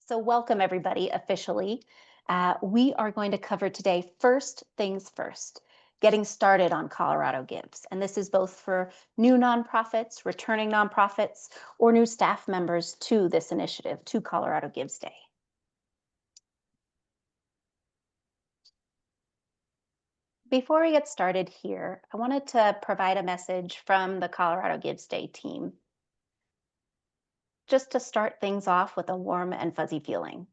So welcome everybody officially. We are going to cover today first things first, getting started on Colorado Gives. And this is both for new nonprofits, returning nonprofits, or new staff members to this initiative, to Colorado Gives Day. Before we get started here, I wanted to provide a message from the Colorado Gives Day team, just to start things off with a warm and fuzzy feeling.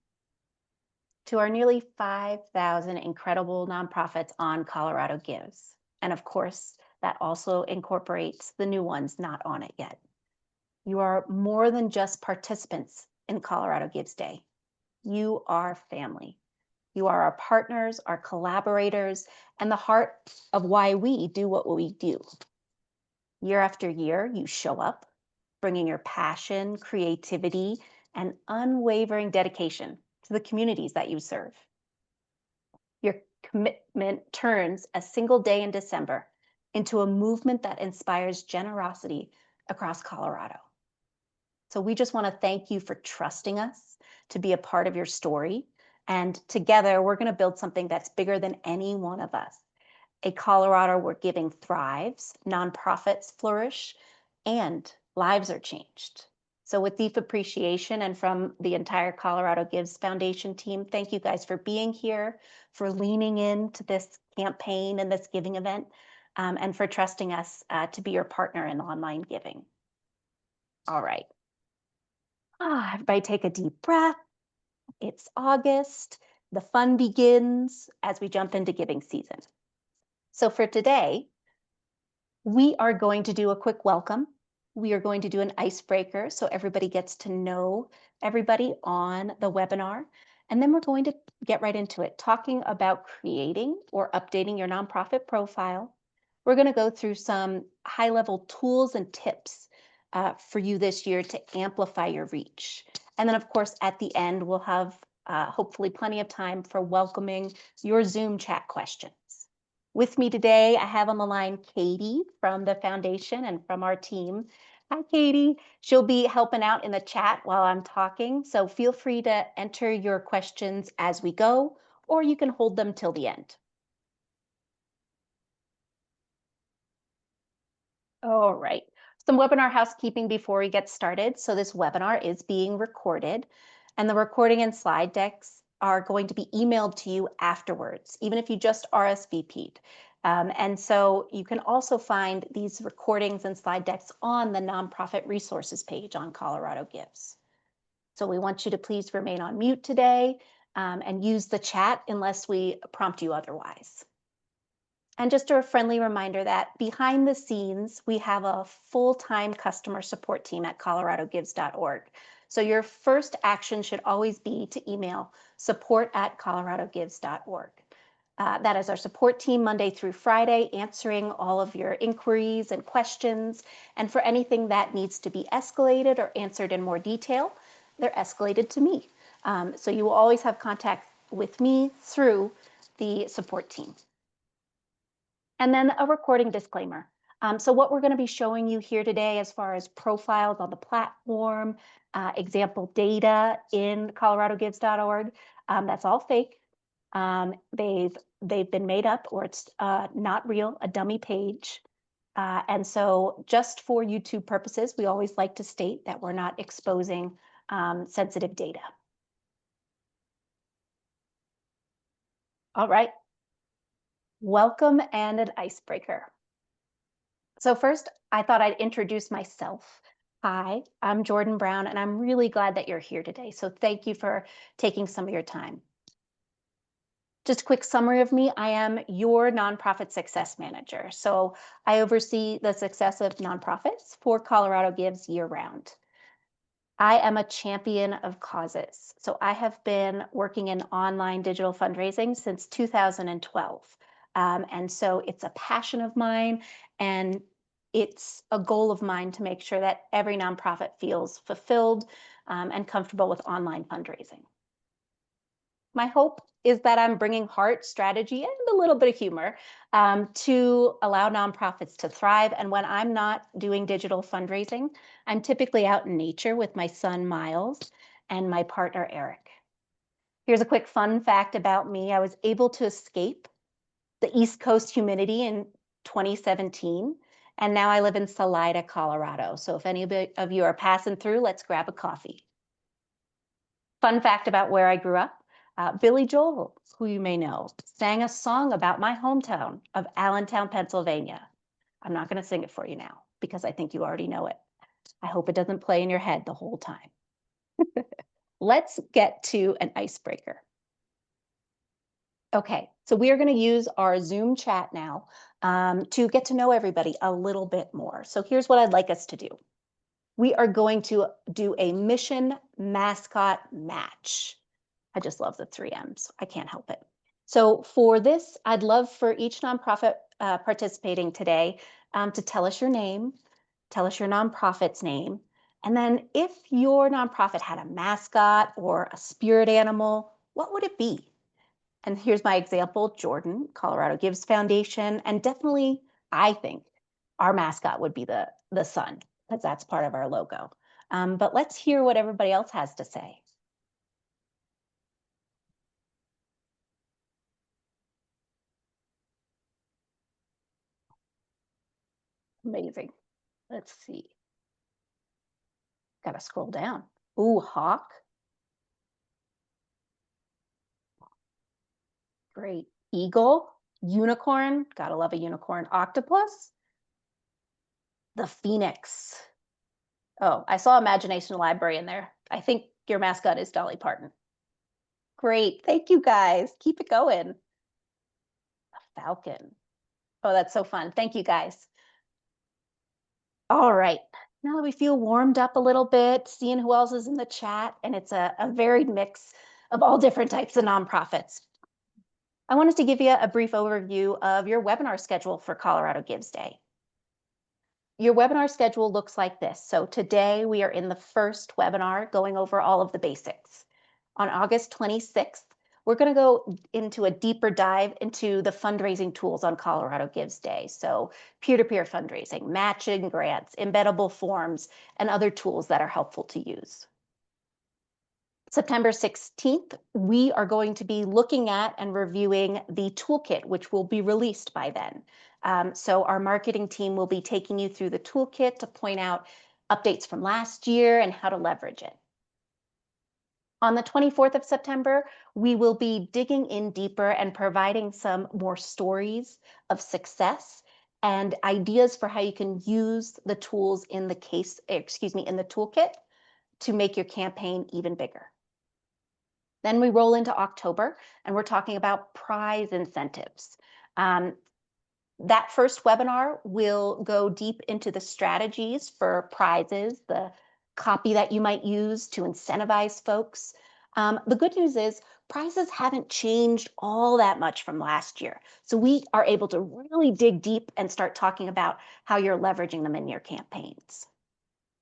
To our nearly 5,000 incredible nonprofits on Colorado Gives. And of course, that also incorporates the new ones not on it yet. You are more than just participants in Colorado Gives Day. You are family. You are our partners, our collaborators, and the heart of why we do what we do. Year after year, you show up, bringing your passion, creativity, and unwavering dedication to the communities that you serve. Your commitment turns a single day in December into a movement that inspires generosity across Colorado. So we just want to thank you for trusting us to be a part of your story. And together, we're going to build something that's bigger than any one of us. A Colorado where giving thrives, nonprofits flourish, and lives are changed. So with deep appreciation and from the entire Colorado Gives Foundation team, thank you guys for being here, for leaning into this campaign and this giving event, and for trusting us to be your partner in online giving. All right. Everybody take a deep breath. It's August. The fun begins as we jump into giving season. So for today, we are going to do a quick welcome. We are going to do an icebreaker so everybody gets to know everybody on the webinar. And then we're going to get right into it, talking about creating or updating your nonprofit profile. We're going to go through some high-level tools and tips for you this year to amplify your reach. And then, of course, at the end, we'll have hopefully plenty of time for welcoming your Zoom chat questions. With me today, I have on the line Katie from the foundation and from our team. Hi, Katie. She'll be helping out in the chat while I'm talking, so feel free to enter your questions as we go, or you can hold them till the end. All right. Some webinar housekeeping before we get started. So this webinar is being recorded, and the recording and slide decks are going to be emailed to you afterwards, even if you just RSVP'd. And so you can also find these recordings and slide decks on the nonprofit resources page on Colorado Gives. So we want you to please remain on mute today and use the chat unless we prompt you otherwise. And just a friendly reminder that behind the scenes, we have a full-time customer support team at coloradogives.org. So your first action should always be to email support@coloradogives.org. That is our support team Monday through Friday, answering all of your inquiries and questions. And for anything that needs to be escalated or answered in more detail, they're escalated to me. So you will always have contact with me through the support team. And then a recording disclaimer. So what we're going to be showing you here today as far as profiles on the platform, example data in coloradogives.org, that's all fake. They've been made up, or it's not real, a dummy page. And so just for YouTube purposes, we always like to state that we're not exposing sensitive data. All right. Welcome and an icebreaker. So first, I thought I'd introduce myself. Hi, I'm Jordan Brown, and I'm really glad that you're here today. So thank you for taking some of your time. Just a quick summary of me. I am your nonprofit success manager. So I oversee the success of nonprofits for Colorado Gives year-round. I am a champion of causes. So I have been working in online digital fundraising since 2012. And so it's a passion of mine, and it's a goal of mine to make sure that every nonprofit feels fulfilled and comfortable with online fundraising. My hope is that I'm bringing heart, strategy, and a little bit of humor to allow nonprofits to thrive. And when I'm not doing digital fundraising, I'm typically out in nature with my son, Miles. and my partner, Eric. Here's a quick fun fact about me. I was able to escape the East Coast humidity in 2017, and now I live in Salida, Colorado. So if any of you are passing through, let's grab a coffee. Fun fact about where I grew up, Billy Joel, who you may know, sang a song about my hometown of Allentown, Pennsylvania. I'm not going to sing it for you now because I think you already know it. I hope it doesn't play in your head the whole time. Let's get to an icebreaker. Okay, so we are going to use our Zoom chat now to get to know everybody a little bit more. So here's what I'd like us to do. We are going to do a mission mascot match. I just love the 3Ms. I can't help it. So for this, I'd love for each nonprofit participating today to tell us your name, tell us your nonprofit's name, and then if your nonprofit had a mascot or a spirit animal, what would it be? And here's my example, Jordan, Colorado Gives Foundation, and definitely, I think, our mascot would be the sun, because that's part of our logo. But let's hear what everybody else has to say. Amazing. Let's see. Got to scroll down. Ooh, hawk. Great. Eagle, unicorn. Gotta love a unicorn. Octopus. The phoenix. Oh, I saw Imagination Library in there. I think your mascot is Dolly Parton. Great. Thank you, guys. Keep it going. A falcon. Oh, that's so fun. Thank you, guys. All right. Now that we feel warmed up a little bit, seeing who else is in the chat, and it's a varied mix of all different types of nonprofits. I wanted to give you a brief overview of your webinar schedule for Colorado Gives Day. Your webinar schedule looks like this. So today we are in the first webinar going over all of the basics. On August 26th, we're going to go into a deeper dive into the fundraising tools on Colorado Gives Day. So peer-to-peer fundraising, matching grants, embeddable forms, and other tools that are helpful to use. September 16th, we are going to be looking at and reviewing the toolkit, which will be released by then. So our marketing team will be taking you through the toolkit to point out updates from last year and how to leverage it. On the 24th of September, we will be digging in deeper and providing some more stories of success and ideas for how you can use the tools in the in the toolkit to make your campaign even bigger. Then we roll into October and we're talking about prize incentives. That first webinar will go deep into the strategies for prizes, the copy that you might use to incentivize folks. The good news is prizes haven't changed all that much from last year. So we are able to really dig deep and start talking about how you're leveraging them in your campaigns.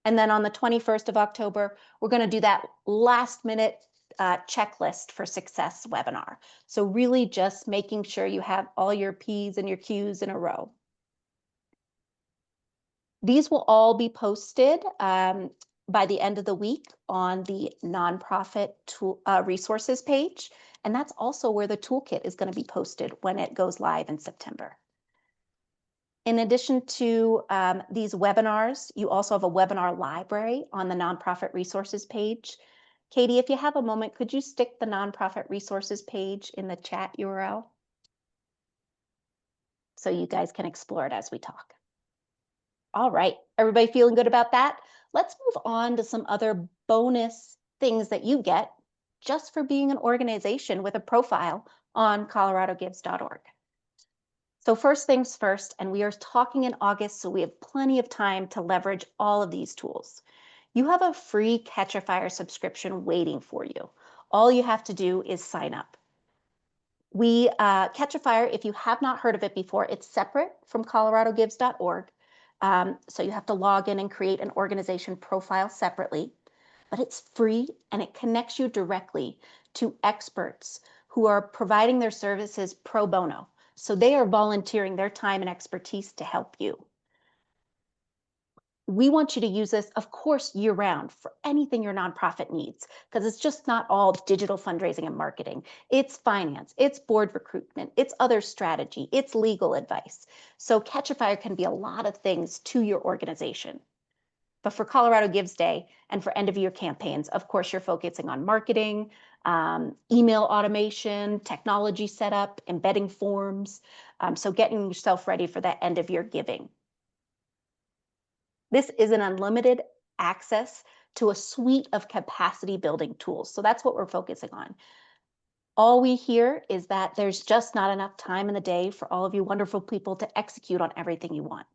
And then on the 21st of October, we're going to do that last minute checklist for success webinar. So really just making sure you have all your P's and your Q's in a row. These will all be posted by the end of the week on the nonprofit resources page. And that's also where the toolkit is going to be posted when it goes live in September. In addition to these webinars, you also have a webinar library on the nonprofit resources page. Katie, if you have a moment, could you stick the nonprofit resources page in the chat URL so you guys can explore it as we talk? All right, everybody feeling good about that? Let's move on to some other bonus things that you get just for being an organization with a profile on coloradogives.org. So first things first, and we are talking in August, so we have plenty of time to leverage all of these tools. You have a free Catch a Fire subscription waiting for you. All you have to do is sign up. Catch a Fire, if you have not heard of it before, it's separate from coloradogives.org. So you have to log in and create an organization profile separately, but it's free and it connects you directly to experts who are providing their services pro bono. So they are volunteering their time and expertise to help you. We want you to use this, of course, year round for anything your nonprofit needs, because it's just not all digital fundraising and marketing. It's finance, it's board recruitment, it's other strategy, it's legal advice. So Catch a Fire can be a lot of things to your organization. But for Colorado Gives Day and for end of year campaigns, of course, you're focusing on marketing, email automation, technology setup, embedding forms. So getting yourself ready for that end of year giving. This is an unlimited access to a suite of capacity building tools. So that's what we're focusing on. All we hear is that there's just not enough time in the day for all of you wonderful people to execute on everything you want.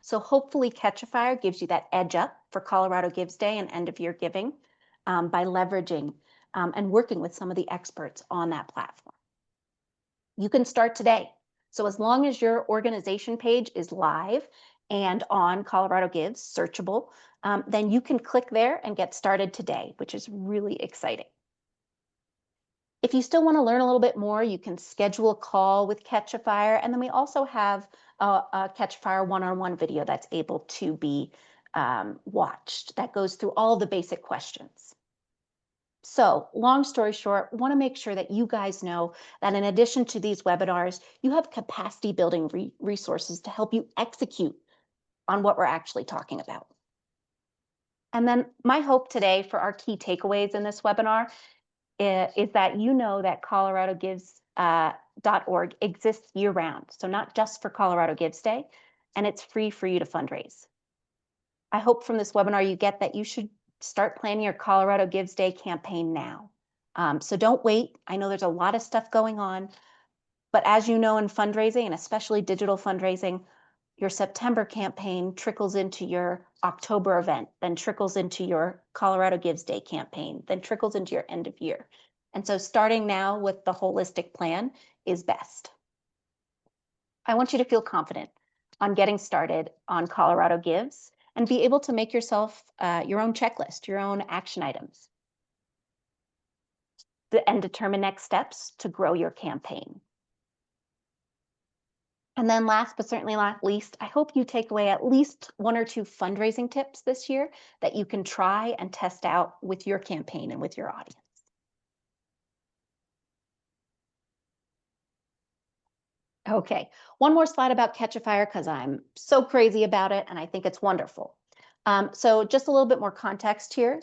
So hopefully Catch a Fire gives you that edge up for Colorado Gives Day and end of year giving by leveraging and working with some of the experts on that platform. You can start today. So as long as your organization page is live and on Colorado Gives, searchable, then you can click there and get started today, which is really exciting. If you still want to learn a little bit more, you can schedule a call with Catch a Fire. And then we also have a Catch a Fire one-on-one video that's able to be watched that goes through all the basic questions. So long story short, want to make sure that you guys know that in addition to these webinars, you have capacity building resources to help you execute on what we're actually talking about. And then my hope today for our key takeaways in this webinar is that you know that coloradogives.org exists year round. So not just for Colorado Gives Day, and it's free for you to fundraise. I hope from this webinar you get that you should start planning your Colorado Gives Day campaign now. So don't wait. I know there's a lot of stuff going on, but as you know in fundraising, and especially digital fundraising, your September campaign trickles into your October event, then trickles into your Colorado Gives Day campaign, then trickles into your end of year. And so starting now with the holistic plan is best. I want you to feel confident on getting started on Colorado Gives and be able to make yourself your own checklist, your own action items, and determine next steps to grow your campaign. And then last but certainly not least, I hope you take away at least 1 or 2 fundraising tips this year that you can try and test out with your campaign and with your audience. Okay, one more slide about Catch a Fire because I'm so crazy about it and I think it's wonderful. So just a little bit more context here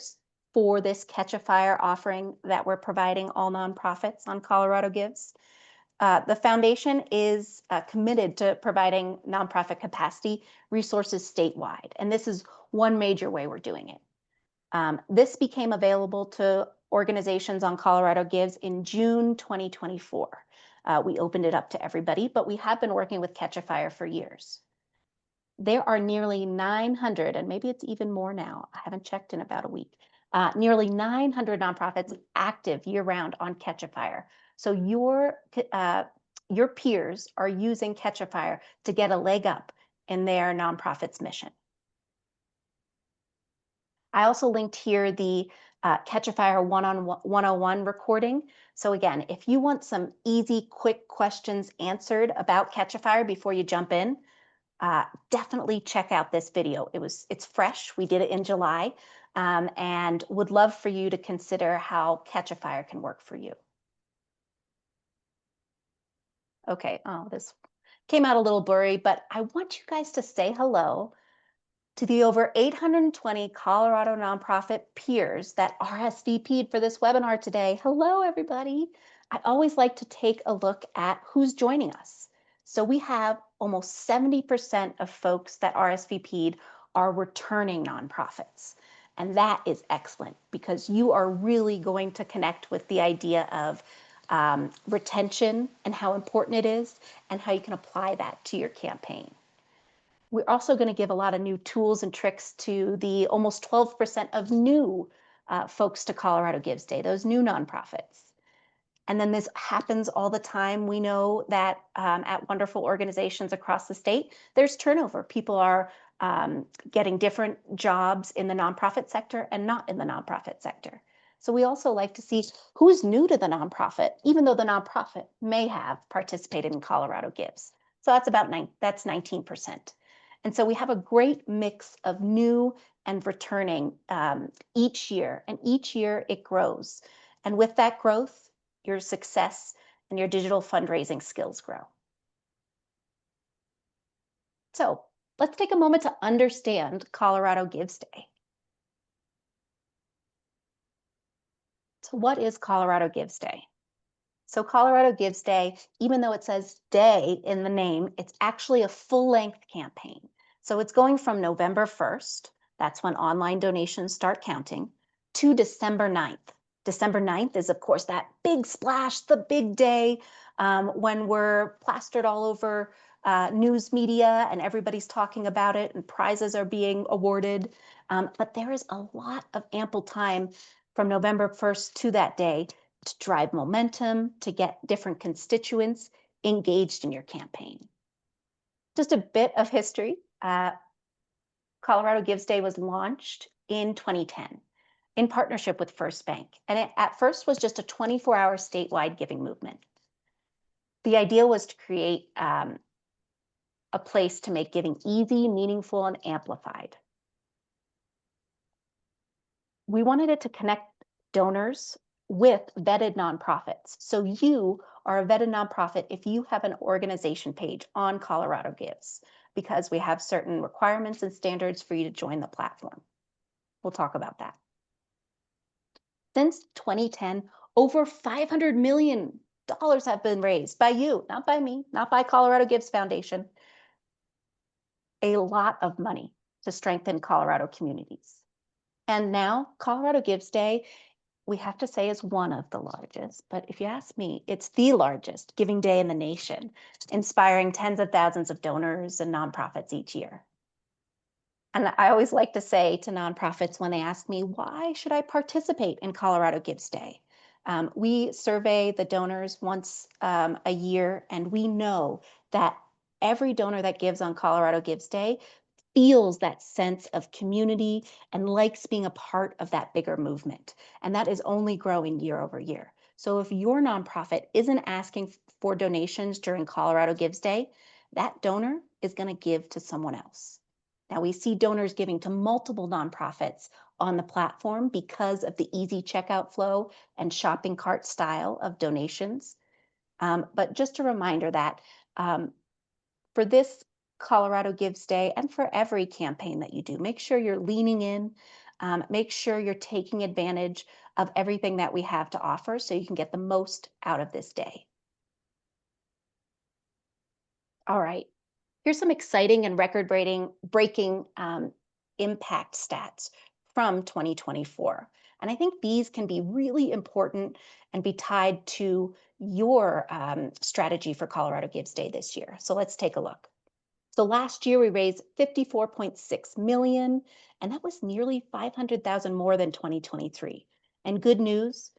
for this Catch a Fire offering that we're providing all nonprofits on Colorado Gives. The foundation is committed to providing nonprofit capacity resources statewide, and this is one major way we're doing it. This became available to organizations on Colorado Gives in June 2024. We opened it up to everybody, but we have been working with Catch a Fire for years. There are nearly 900, and maybe it's even more now, I haven't checked in about a week, nearly 900 nonprofits active year-round on Catch a Fire. So your peers are using Catch a Fire to get a leg up in their nonprofit's mission. I also linked here the Catch a Fire 101 recording. So again, if you want some easy, quick questions answered about Catch a Fire before you jump in, definitely check out this video. It's fresh. We did it in July, and would love for you to consider how Catch a Fire can work for you. Okay, oh, this came out a little blurry, but I want you guys to say hello to the over 820 Colorado nonprofit peers that RSVP'd for this webinar today. Hello, everybody. I always like to take a look at who's joining us. So we have almost 70% of folks that RSVP'd are returning nonprofits. And that is excellent because you are really going to connect with the idea of retention and how important it is and how you can apply that to your campaign. We're also going to give a lot of new tools and tricks to the almost 12% of new folks to Colorado Gives Day, those new nonprofits. And then this happens all the time. We know that at wonderful organizations across the state, there's turnover. People are getting different jobs in the nonprofit sector and not in the nonprofit sector. So we also like to see who's new to the nonprofit, even though the nonprofit may have participated in Colorado Gives. So that's 19%. And so we have a great mix of new and returning each year. And each year it grows. And with that growth, your success and your digital fundraising skills grow. So let's take a moment to understand Colorado Gives Day. So, what is Colorado Gives Day? So, Colorado Gives Day, even though it says day in the name, it's actually a full length campaign. So, it's going from November 1st, that's when online donations start counting, to December 9th. December 9th is, of course, that big splash, the big day when we're plastered all over news media and everybody's talking about it and prizes are being awarded. But there is a lot of ample time from November 1st to that day to drive momentum, to get different constituents engaged in your campaign. Just a bit of history. Colorado Gives Day was launched in 2010 in partnership with First Bank. And it at first was just a 24-hour statewide giving movement. The idea was to create a place to make giving easy, meaningful, and amplified. We wanted it to connect donors with vetted nonprofits. So you are a vetted nonprofit if you have an organization page on Colorado Gives, because we have certain requirements and standards for you to join the platform. We'll talk about that. Since 2010, over $500 million have been raised by you, not by me, not by Colorado Gives Foundation. A lot of money to strengthen Colorado communities. And now Colorado Gives Day, we have to say, is one of the largest, but if you ask me, it's the largest giving day in the nation, inspiring tens of thousands of donors and nonprofits each year. And I always like to say to nonprofits when they ask me, why should I participate in Colorado Gives Day? We survey the donors once a year, and we know that every donor that gives on Colorado Gives Day feels that sense of community and likes being a part of that bigger movement. And that is only growing year over year. So if your nonprofit isn't asking for donations during Colorado Gives Day, that donor is going to give to someone else. Now, we see donors giving to multiple nonprofits on the platform because of the easy checkout flow and shopping cart style of donations. But just a reminder that for this Colorado Gives Day and for every campaign that you do, make sure you're leaning in, make sure you're taking advantage of everything that we have to offer so you can get the most out of this day. All right, here's some exciting and record-breaking impact stats from 2024. And I think these can be really important and be tied to your strategy for Colorado Gives Day this year. So let's take a look. So last year we raised 54.6 million, and that was nearly 500,000 more than 2023. And good news,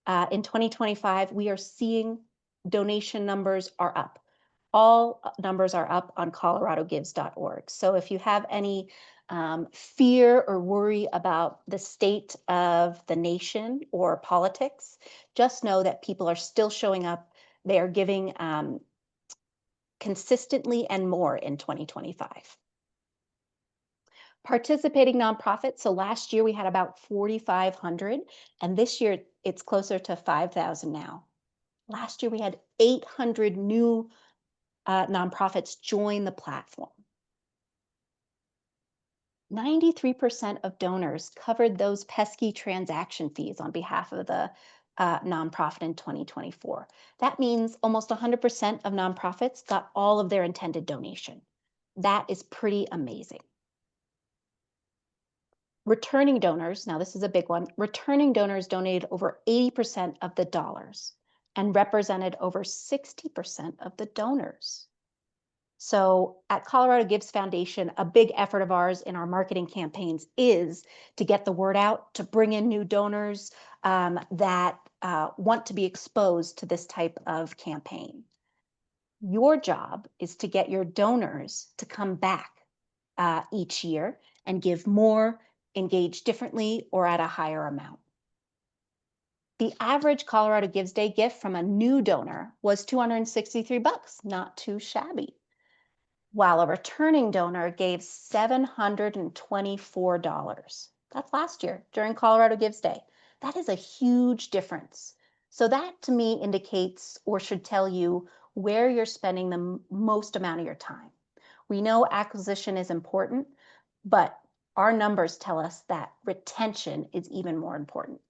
in 2025, we are seeing donation numbers are up. All numbers are up on coloradogives.org. So if you have any fear or worry about the state of the nation or politics, just know that people are still showing up. They are giving consistently and more in 2025. Participating nonprofits. So last year we had about 4,500, and this year it's closer to 5,000 now. Last year we had 800 new nonprofits join the platform. 93% of donors covered those pesky transaction fees on behalf of the nonprofit in 2024. That means almost 100% of nonprofits got all of their intended donation. That is pretty amazing. Returning donors, now this is a big one, returning donors donated over 80% of the dollars and represented over 60% of the donors. So at Colorado Gives Foundation, a big effort of ours in our marketing campaigns is to get the word out, to bring in new donors that want to be exposed to this type of campaign. Your job is to get your donors to come back each year and give more, engage differently, or at a higher amount. The average Colorado Gives Day gift from a new donor was $263, not too shabby. while a returning donor gave $724. That's last year during Colorado Gives Day. That is a huge difference. So that to me indicates or should tell you where you're spending the most amount of your time. We know acquisition is important, but our numbers tell us that retention is even more important.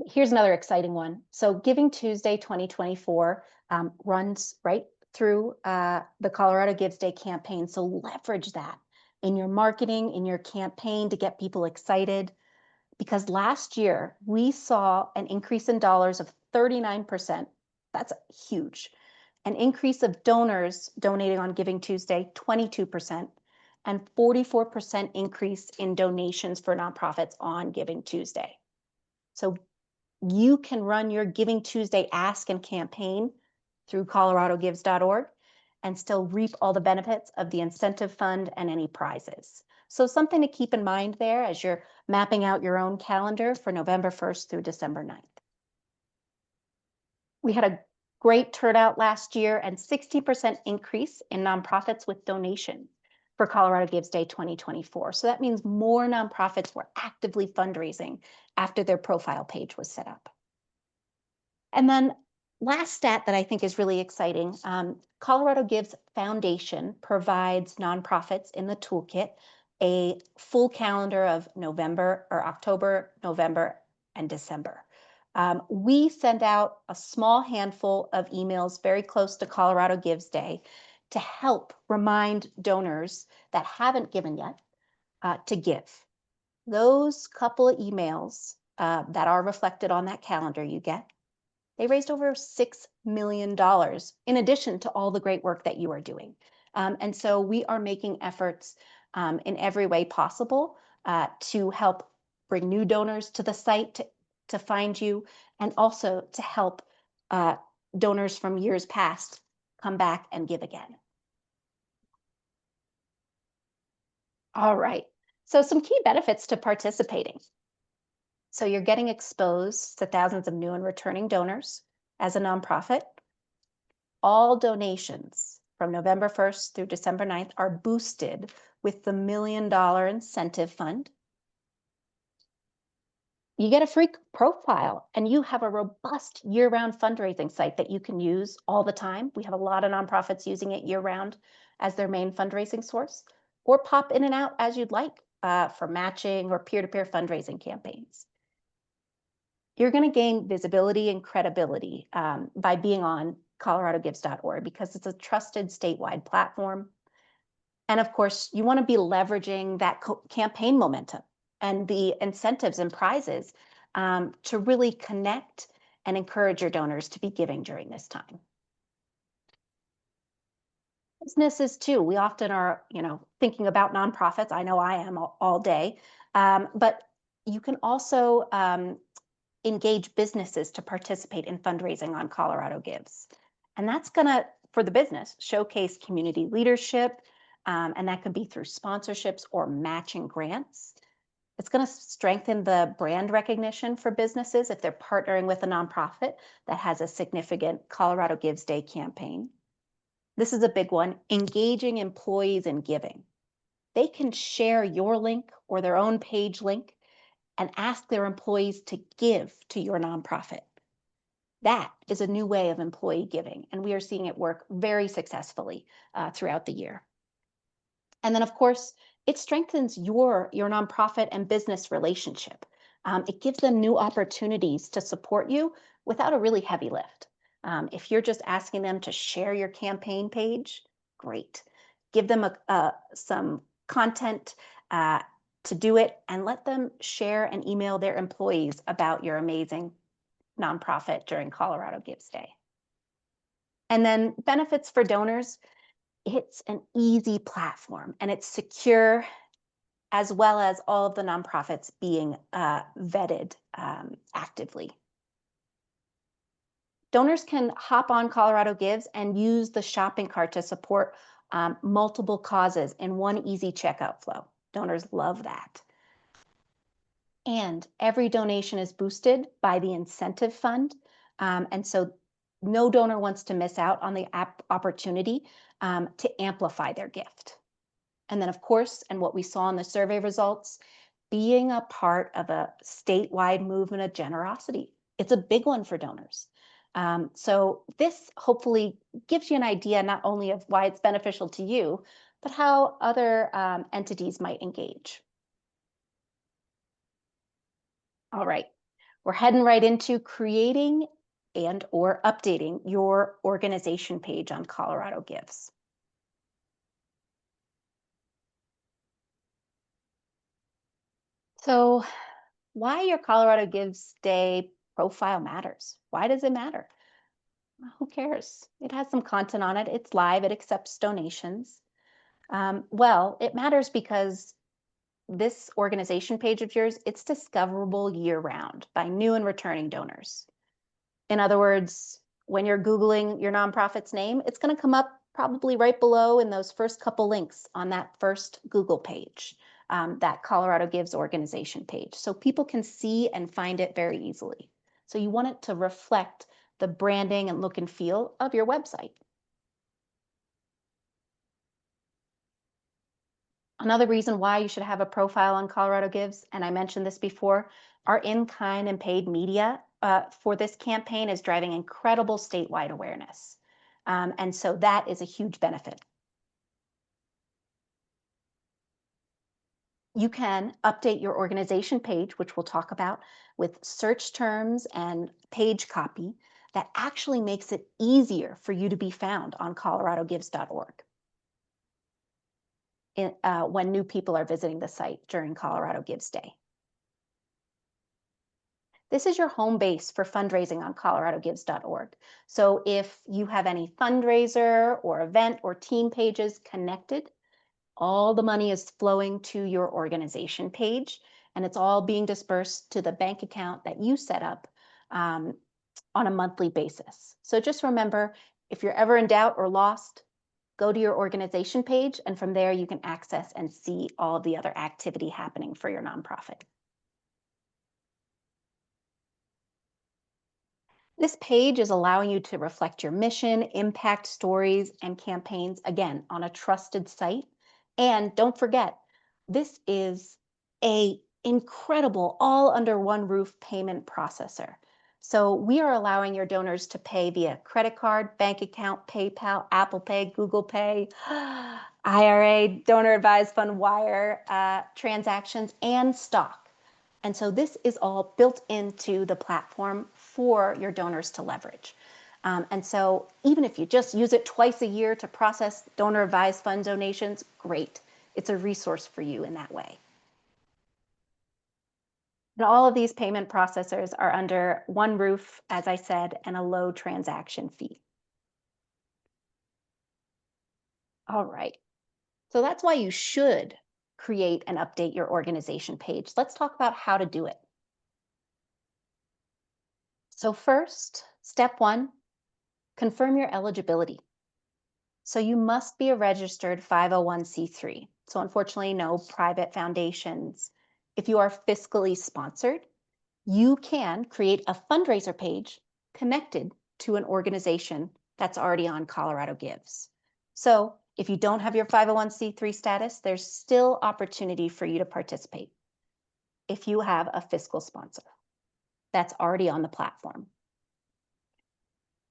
Here's another exciting one. So Giving Tuesday 2024 runs right through the Colorado Gives Day campaign. So leverage that in your marketing, in your campaign to get people excited. Because last year we saw an increase in dollars of 39%. That's huge. An increase of donors donating on Giving Tuesday, 22%, and 44% increase in donations for nonprofits on Giving Tuesday. So you can run your Giving Tuesday ask and campaign through coloradogives.org and still reap all the benefits of the incentive fund and any prizes. So something to keep in mind there as you're mapping out your own calendar for November 1st through December 9th. We had a great turnout last year and 60% increase in nonprofits with donations for Colorado Gives Day 2024. So that means more nonprofits were actively fundraising after their profile page was set up. And then last stat that I think is really exciting, Colorado Gives Foundation provides nonprofits in the toolkit a full calendar of November or October, November, and December. We send out a small handful of emails very close to Colorado Gives Day to help remind donors that haven't given yet to give. Those couple of emails that are reflected on that calendar you get, they raised over $6 million in addition to all the great work that you are doing. And so we are making efforts in every way possible to help bring new donors to the site to find you, and also to help donors from years past come back and give again. All right, so some key benefits to participating. So you're getting exposed to thousands of new and returning donors as a nonprofit. All donations from November 1st through December 9th are boosted with the $1 million incentive fund. You get a free profile and you have a robust year-round fundraising site that you can use all the time. We have a lot of nonprofits using it year-round as their main fundraising source, or pop in and out as you'd like for matching or peer-to-peer fundraising campaigns. You're going to gain visibility and credibility by being on coloradogives.org because it's a trusted statewide platform. And of course, you want to be leveraging that campaign momentum and the incentives and prizes to really connect and encourage your donors to be giving during this time. Businesses too, we often are, thinking about nonprofits. I know I am all day, but you can also engage businesses to participate in fundraising on Colorado Gives. And that's going to, for the business, showcase community leadership, and that could be through sponsorships or matching grants. It's going to strengthen the brand recognition for businesses if they're partnering with a nonprofit that has a significant Colorado Gives Day campaign. This is a big one, engaging employees in giving. They can share your link or their own page link and ask their employees to give to your nonprofit. That is a new way of employee giving, and we are seeing it work very successfully throughout the year. And then, of course, it strengthens your nonprofit and business relationship. It gives them new opportunities to support you without a really heavy lift. If you're just asking them to share your campaign page, great. Give them some content to do it, and let them share and email their employees about your amazing nonprofit during Colorado Gives Day. And then benefits for donors, it's an easy platform and it's secure, as well as all of the nonprofits being vetted actively. Donors can hop on Colorado Gives and use the shopping cart to support multiple causes in one easy checkout flow. Donors love that. And every donation is boosted by the incentive fund. And so No donor wants to miss out on the opportunity to amplify their gift. And then, of course, and what we saw in the survey results, being a part of a statewide movement of generosity. It's a big one for donors. So this hopefully gives you an idea not only of why it's beneficial to you, but how other entities might engage. All right, we're heading right into creating and or updating your organization page on Colorado Gives. So why your Colorado Gives Day profile matters. Why does it matter? Well, who cares? It has some content on it. It's live. It accepts donations. Well, it matters because this organization page of yours, it's discoverable year round by new and returning donors. In other words, when you're Googling your nonprofit's name, it's going to come up probably right below in those first couple links on that first Google page, that Colorado Gives organization page. So people can see and find it very easily. So you want it to reflect the branding and look and feel of your website. Another reason why you should have a profile on Colorado Gives, and I mentioned this before, our in-kind and paid media for this campaign is driving incredible statewide awareness. And so that is a huge benefit. You can update your organization page, which we'll talk about, with search terms and page copy that actually makes it easier for you to be found on coloradogives.org when new people are visiting the site during Colorado Gives Day. This is your home base for fundraising on coloradogives.org. So if you have any fundraiser or event or team pages connected, all the money is flowing to your organization page, and it's all being dispersed to the bank account that you set up on a monthly basis. So just remember, if you're ever in doubt or lost, go to your organization page, and from there you can access and see all of the other activity happening for your nonprofit. This page is allowing you to reflect your mission, impact stories, and campaigns, again, on a trusted site. And don't forget, this is a incredible all under one roof payment processor. So we are allowing your donors to pay via credit card, bank account, PayPal, Apple Pay, Google Pay, IRA, donor advised fund wire transactions, and stock. And so this is all built into the platform for your donors to leverage. And so even if you just use it twice a year to process donor advised fund donations, great. It's a resource for you in that way. And all of these payment processors are under one roof, as I said, and a low transaction fee. All right. So that's why you should create and update your organization page. Let's talk about how to do it. So first, step one, confirm your eligibility. So you must be a registered 501c3. So unfortunately, no private foundations. If you are fiscally sponsored, you can create a fundraiser page connected to an organization that's already on Colorado Gives. So if you don't have your 501c3 status, there's still opportunity for you to participate if you have a fiscal sponsor that's already on the platform.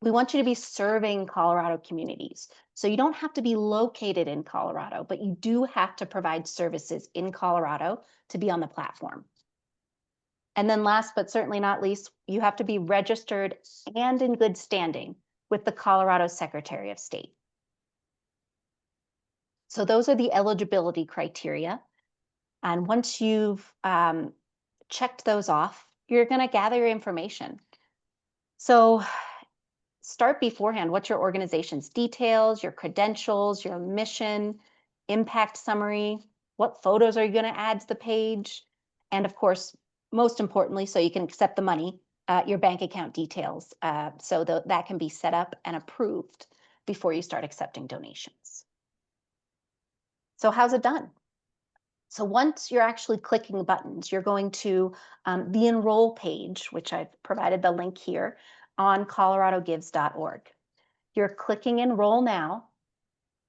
We want you to be serving Colorado communities. So you don't have to be located in Colorado, but you do have to provide services in Colorado to be on the platform. And then last but certainly not least, you have to be registered and in good standing with the Colorado Secretary of State. So those are the eligibility criteria. And once you've checked those off, you're going to gather your information. So start beforehand. What's your organization's details, your credentials, your mission, impact summary? What photos are you going to add to the page? And of course, most importantly, so you can accept the money, your bank account details, so that can be set up and approved before you start accepting donations. So how's it done? So once you're actually clicking buttons, you're going to the enroll page, which I've provided the link here. on coloradogives.org. You're clicking enroll now.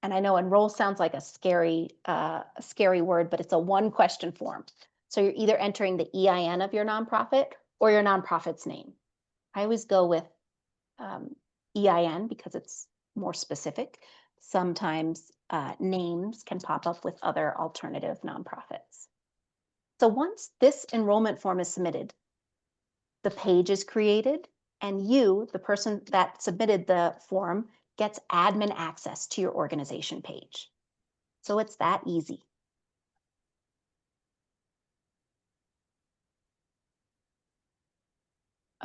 And I know enroll sounds like a scary word, but it's a one question form. So you're either entering the EIN of your nonprofit or your nonprofit's name. I always go with EIN because it's more specific. Sometimes names can pop up with other alternative nonprofits. So once this enrollment form is submitted, the page is created, and you, the person that submitted the form, gets admin access to your organization page. So it's that easy.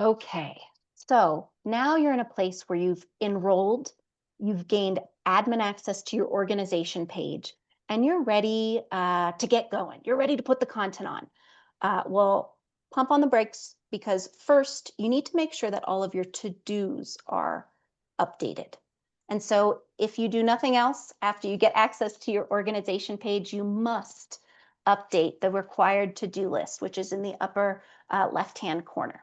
Okay, so now you're in a place where you've enrolled, you've gained admin access to your organization page, and you're ready to get going. You're ready to put the content on. Well, pump on the brakes, because first you need to make sure that all of your to-dos are updated. And so if you do nothing else, after you get access to your organization page, you must update the required to-do list, which is in the upper left-hand corner.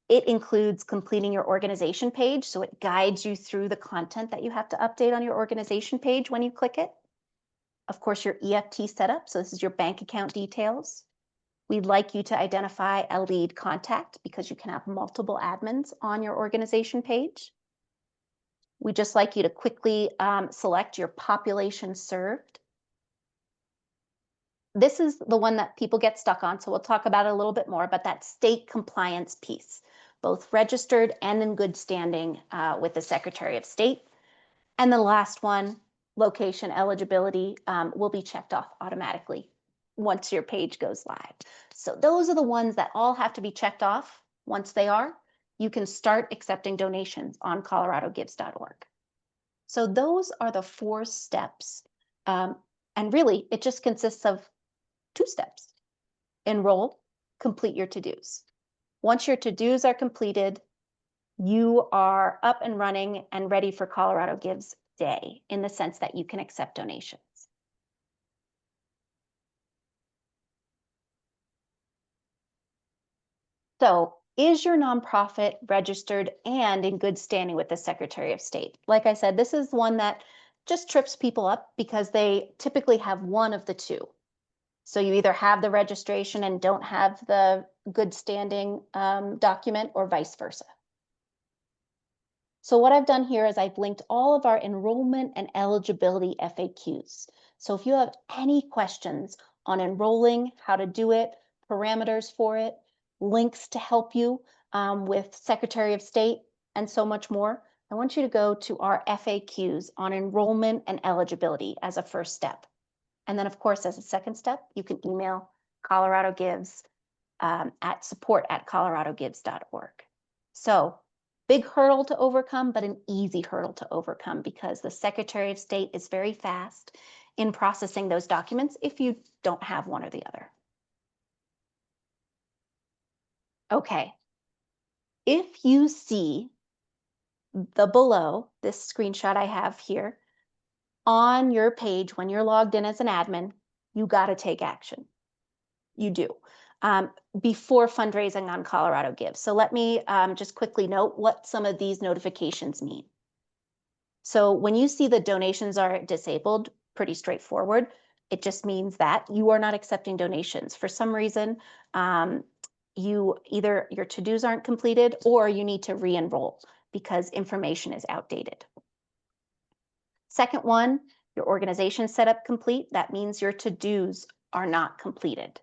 It includes completing your organization page, so it guides you through the content that you have to update on your organization page when you click it. Of course, your EFT setup, so this is your bank account details. We'd like you to identify a lead contact because you can have multiple admins on your organization page. We'd just like you to quickly select your population served. This is the one that people get stuck on, so we'll talk about it a little bit more, but that state compliance piece, both registered and in good standing with the Secretary of State. And the last one, location eligibility, will be checked off automatically once your page goes live. So those are the ones that all have to be checked off. Once they are, you can start accepting donations on coloradogives.org. So those are the 4 steps. And really, it just consists of 2 steps. Enroll, complete your to-dos. Once your to-dos are completed, you are up and running and ready for Colorado Gives Day in the sense that you can accept donations. So, is your nonprofit registered and in good standing with the Secretary of State? Like I said, this is one that just trips people up because they typically have one of the two. So you either have the registration and don't have the good standing document, or vice versa. So what I've done here is I've linked all of our enrollment and eligibility FAQs. So if you have any questions on enrolling, how to do it, parameters for it, links to help you with Secretary of State, and so much more, I want you to go to our FAQs on enrollment and eligibility as a first step. And then, of course, as a second step, you can email Colorado Gives at support@coloradogives.org. So big hurdle to overcome, but an easy hurdle to overcome because the Secretary of State is very fast in processing those documents if you don't have one or the other. Okay. If you see the below, this screenshot I have here, on your page when you're logged in as an admin, you got to take action. You do. Before fundraising on Colorado Gives. So let me just quickly note what some of these notifications mean. So when you see the donations are disabled, pretty straightforward. It just means that you are not accepting donations. For some reason, you either your to-dos aren't completed or you need to re-enroll because information is outdated. Second one, your organization setup complete. That means your to-dos are not completed.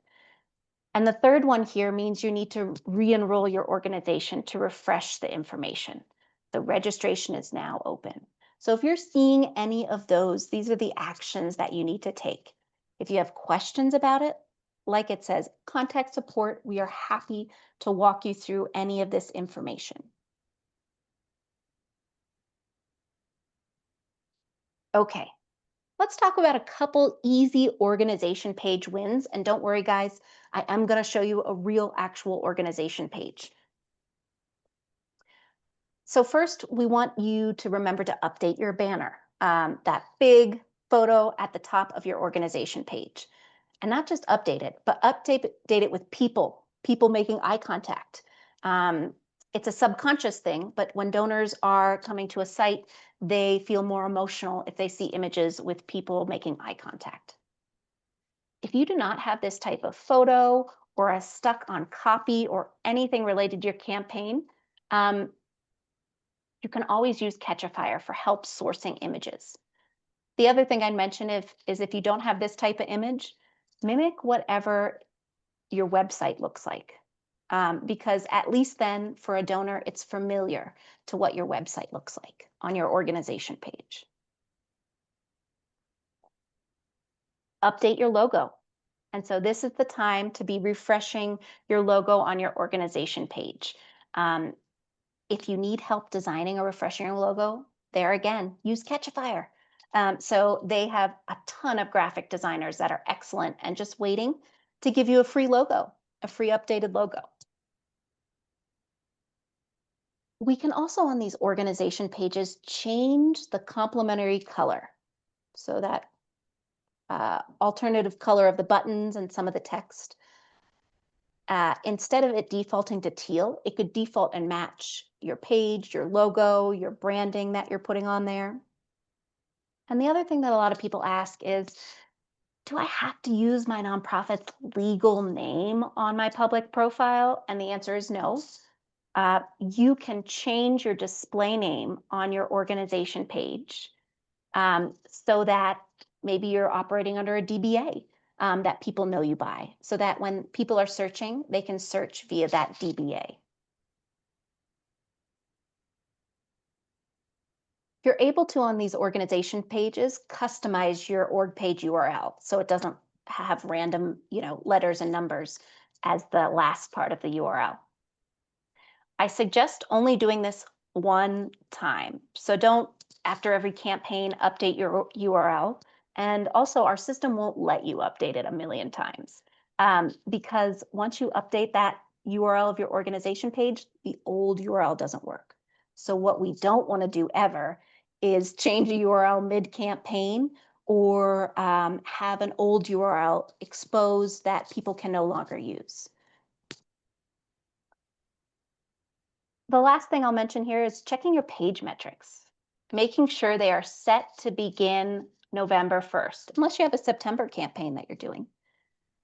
And the third one here means you need to re-enroll your organization to refresh the information. The registration is now open. So if you're seeing any of those, these are the actions that you need to take. If you have questions about it, like it says, contact support. We are happy to walk you through any of this information. Okay. Let's talk about a couple easy organization page wins. And don't worry, guys, I am going to show you a real actual organization page. So first, we want you to remember to update your banner, that big photo at the top of your organization page. And not just update it, but update it with people making eye contact. Um, it's a subconscious thing, but when donors are coming to a site, they feel more emotional if they see images with people making eye contact. If you do not have this type of photo or a stuck on copy or anything related to your campaign, um, you can always use Catchafire for help sourcing images. The other thing I'd mention is if you don't have this type of image, mimic whatever your website looks like. Because at least then for a donor, it's familiar to what your website looks like on your organization page. Update your logo. And so this is the time to be refreshing your logo on your organization page. Um, if you need help designing or refreshing your logo, there again, use Catchafire. So they have a ton of graphic designers that are excellent and just waiting to give you a free logo, a free updated logo. We can also on these organization pages change the complementary color. So that alternative color of the buttons and some of the text. Instead of it defaulting to teal, it could default and match your page, your logo, your branding that you're putting on there. And the other thing that a lot of people ask is, do I have to use my nonprofit's legal name on my public profile? And the answer is no. You can change your display name on your organization page so that maybe you're operating under a DBA that people know you by, so that when people are searching, they can search via that DBA. You're able to, on these organization pages, customize your org page URL so it doesn't have random, letters and numbers as the last part of the URL. I suggest only doing this one time. So don't, after every campaign, update your URL. And also, our system won't let you update it a million times because once you update that URL of your organization page, the old URL doesn't work. So what we don't want to do ever is change a URL mid-campaign or have an old URL exposed that people can no longer use. The last thing I'll mention here is checking your page metrics, making sure they are set to begin November 1st, unless you have a September campaign that you're doing.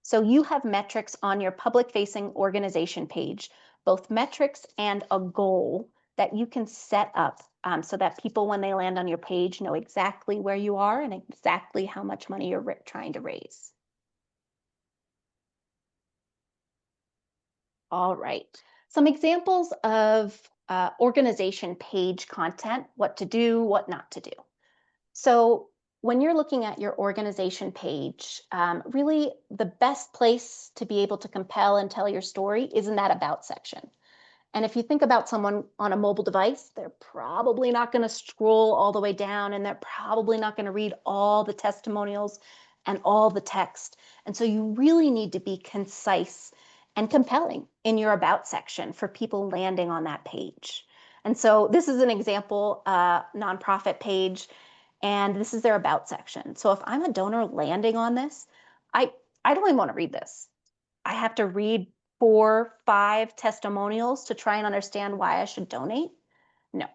So you have metrics on your public-facing organization page, both metrics and a goal that you can set up so that people, when they land on your page, know exactly where you are and exactly how much money you're trying to raise. All right. Some examples of organization page content, what to do, what not to do. So when you're looking at your organization page, really the best place to be able to compel and tell your story is in that about section. And if you think about someone on a mobile device, they're probably not going to scroll all the way down and they're probably not going to read all the testimonials and all the text. And so you really need to be concise and compelling in your about section for people landing on that page. And so this is an example nonprofit page, and this is their about section. So if I'm a donor landing on this, I, I don't even want to read this. I have to read 4, 5 testimonials to try and understand why I should donate? No.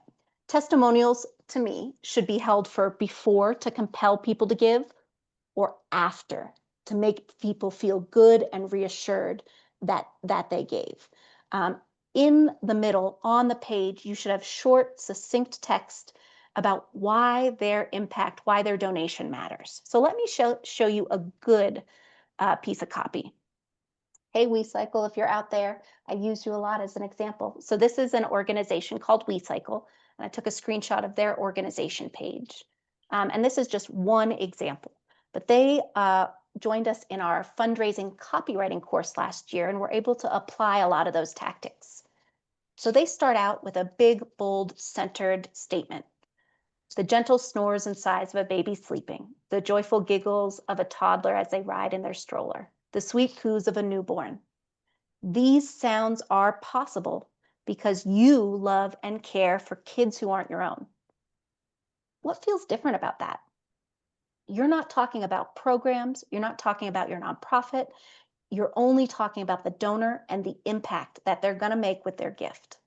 Testimonials, to me, should be held for before to compel people to give or after to make people feel good and reassured that they gave. In the middle, on the page, you should have short, succinct text about why their impact, why their donation matters. So let me show you a good piece of copy. Hey, WeCycle, if you're out there, I use you a lot as an example. So this is an organization called WeCycle, and I took a screenshot of their organization page. And this is just one example, but they joined us in our fundraising copywriting course last year and were able to apply a lot of those tactics. So they start out with a big, bold, centered statement. The gentle snores and sighs of a baby sleeping, the joyful giggles of a toddler as they ride in their stroller, the sweet coos of a newborn. These sounds are possible because you love and care for kids who aren't your own. What feels different about that? You're not talking about programs. You're not talking about your nonprofit. You're only talking about the donor and the impact that they're going to make with their gift.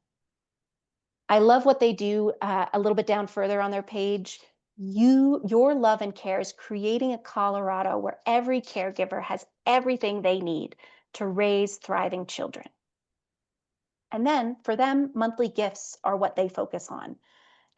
I love what they do a little bit down further on their page. Your love and care is creating a Colorado where every caregiver has everything they need to raise thriving children. And then for them, monthly gifts are what they focus on.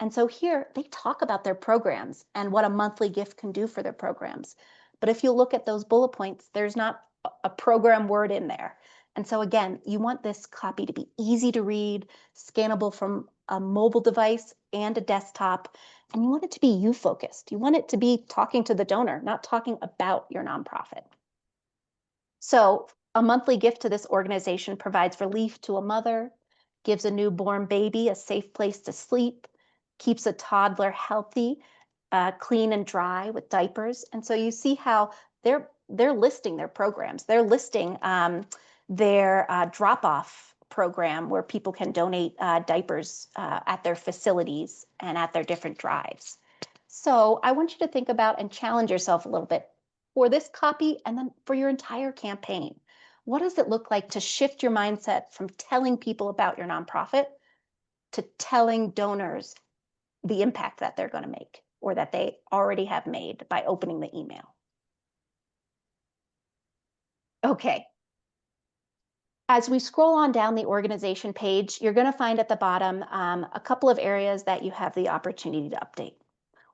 And so here they talk about their programs and what a monthly gift can do for their programs. But if you look at those bullet points, there's not a program word in there. And so again, you want this copy to be easy to read, scannable from a mobile device and a desktop, and you want it to be you focused. You want it to be talking to the donor, not talking about your nonprofit. So a monthly gift to this organization provides relief to a mother, gives a newborn baby a safe place to sleep, keeps a toddler healthy, clean and dry with diapers. And so you see how they're listing their programs. They're listing their drop-off program where people can donate diapers at their facilities and at their different drives. So I want you to think about and challenge yourself a little bit for this copy and then for your entire campaign. What does it look like to shift your mindset from telling people about your nonprofit to telling donors the impact that they're going to make or that they already have made by opening the email? Okay. As we scroll on down the organization page, you're going to find at the bottom a couple of areas that you have the opportunity to update.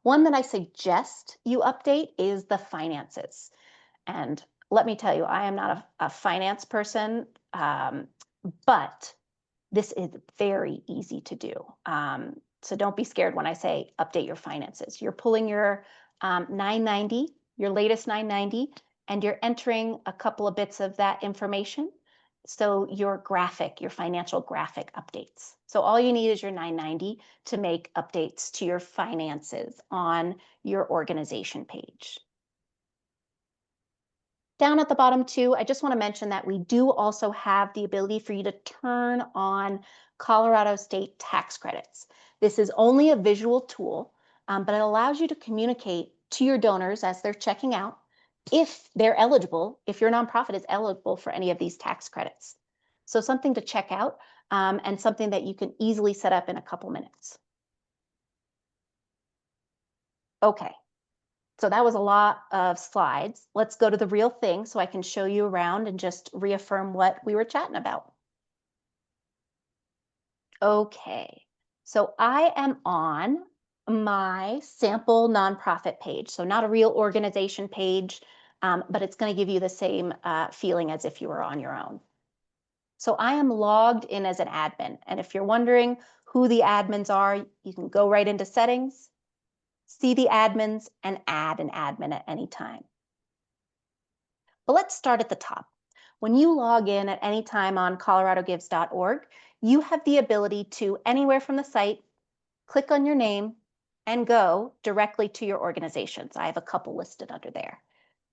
One that I suggest you update is the finances. And let me tell you, I am not a finance person, but this is very easy to do. So don't be scared when I say update your finances. You're pulling your 990, your latest 990, and you're entering a couple of bits of that information. So your graphic, your financial graphic updates. So all you need is your 990 to make updates to your finances on your organization page. Down at the bottom too, I just want to mention that we do also have the ability for you to turn on Colorado state tax credits. This is only a visual tool, but it allows you to communicate to your donors as they're checking out if they're eligible, if your nonprofit is eligible for any of these tax credits. So something to check out and something that you can easily set up in a couple minutes. Okay. So that was a lot of slides. Let's go to the real thing so I can show you around and just reaffirm what we were chatting about. Okay, so I am on my sample nonprofit page. So not a real organization page, but it's going to give you the same feeling as if you were on your own. So I am logged in as an admin. And if you're wondering who the admins are, you can go right into settings, see the admins, and add an admin at any time. But let's start at the top. When you log in at any time on coloradogives.org, you have the ability to, anywhere from the site, click on your name and go directly to your organizations. I have a couple listed under there.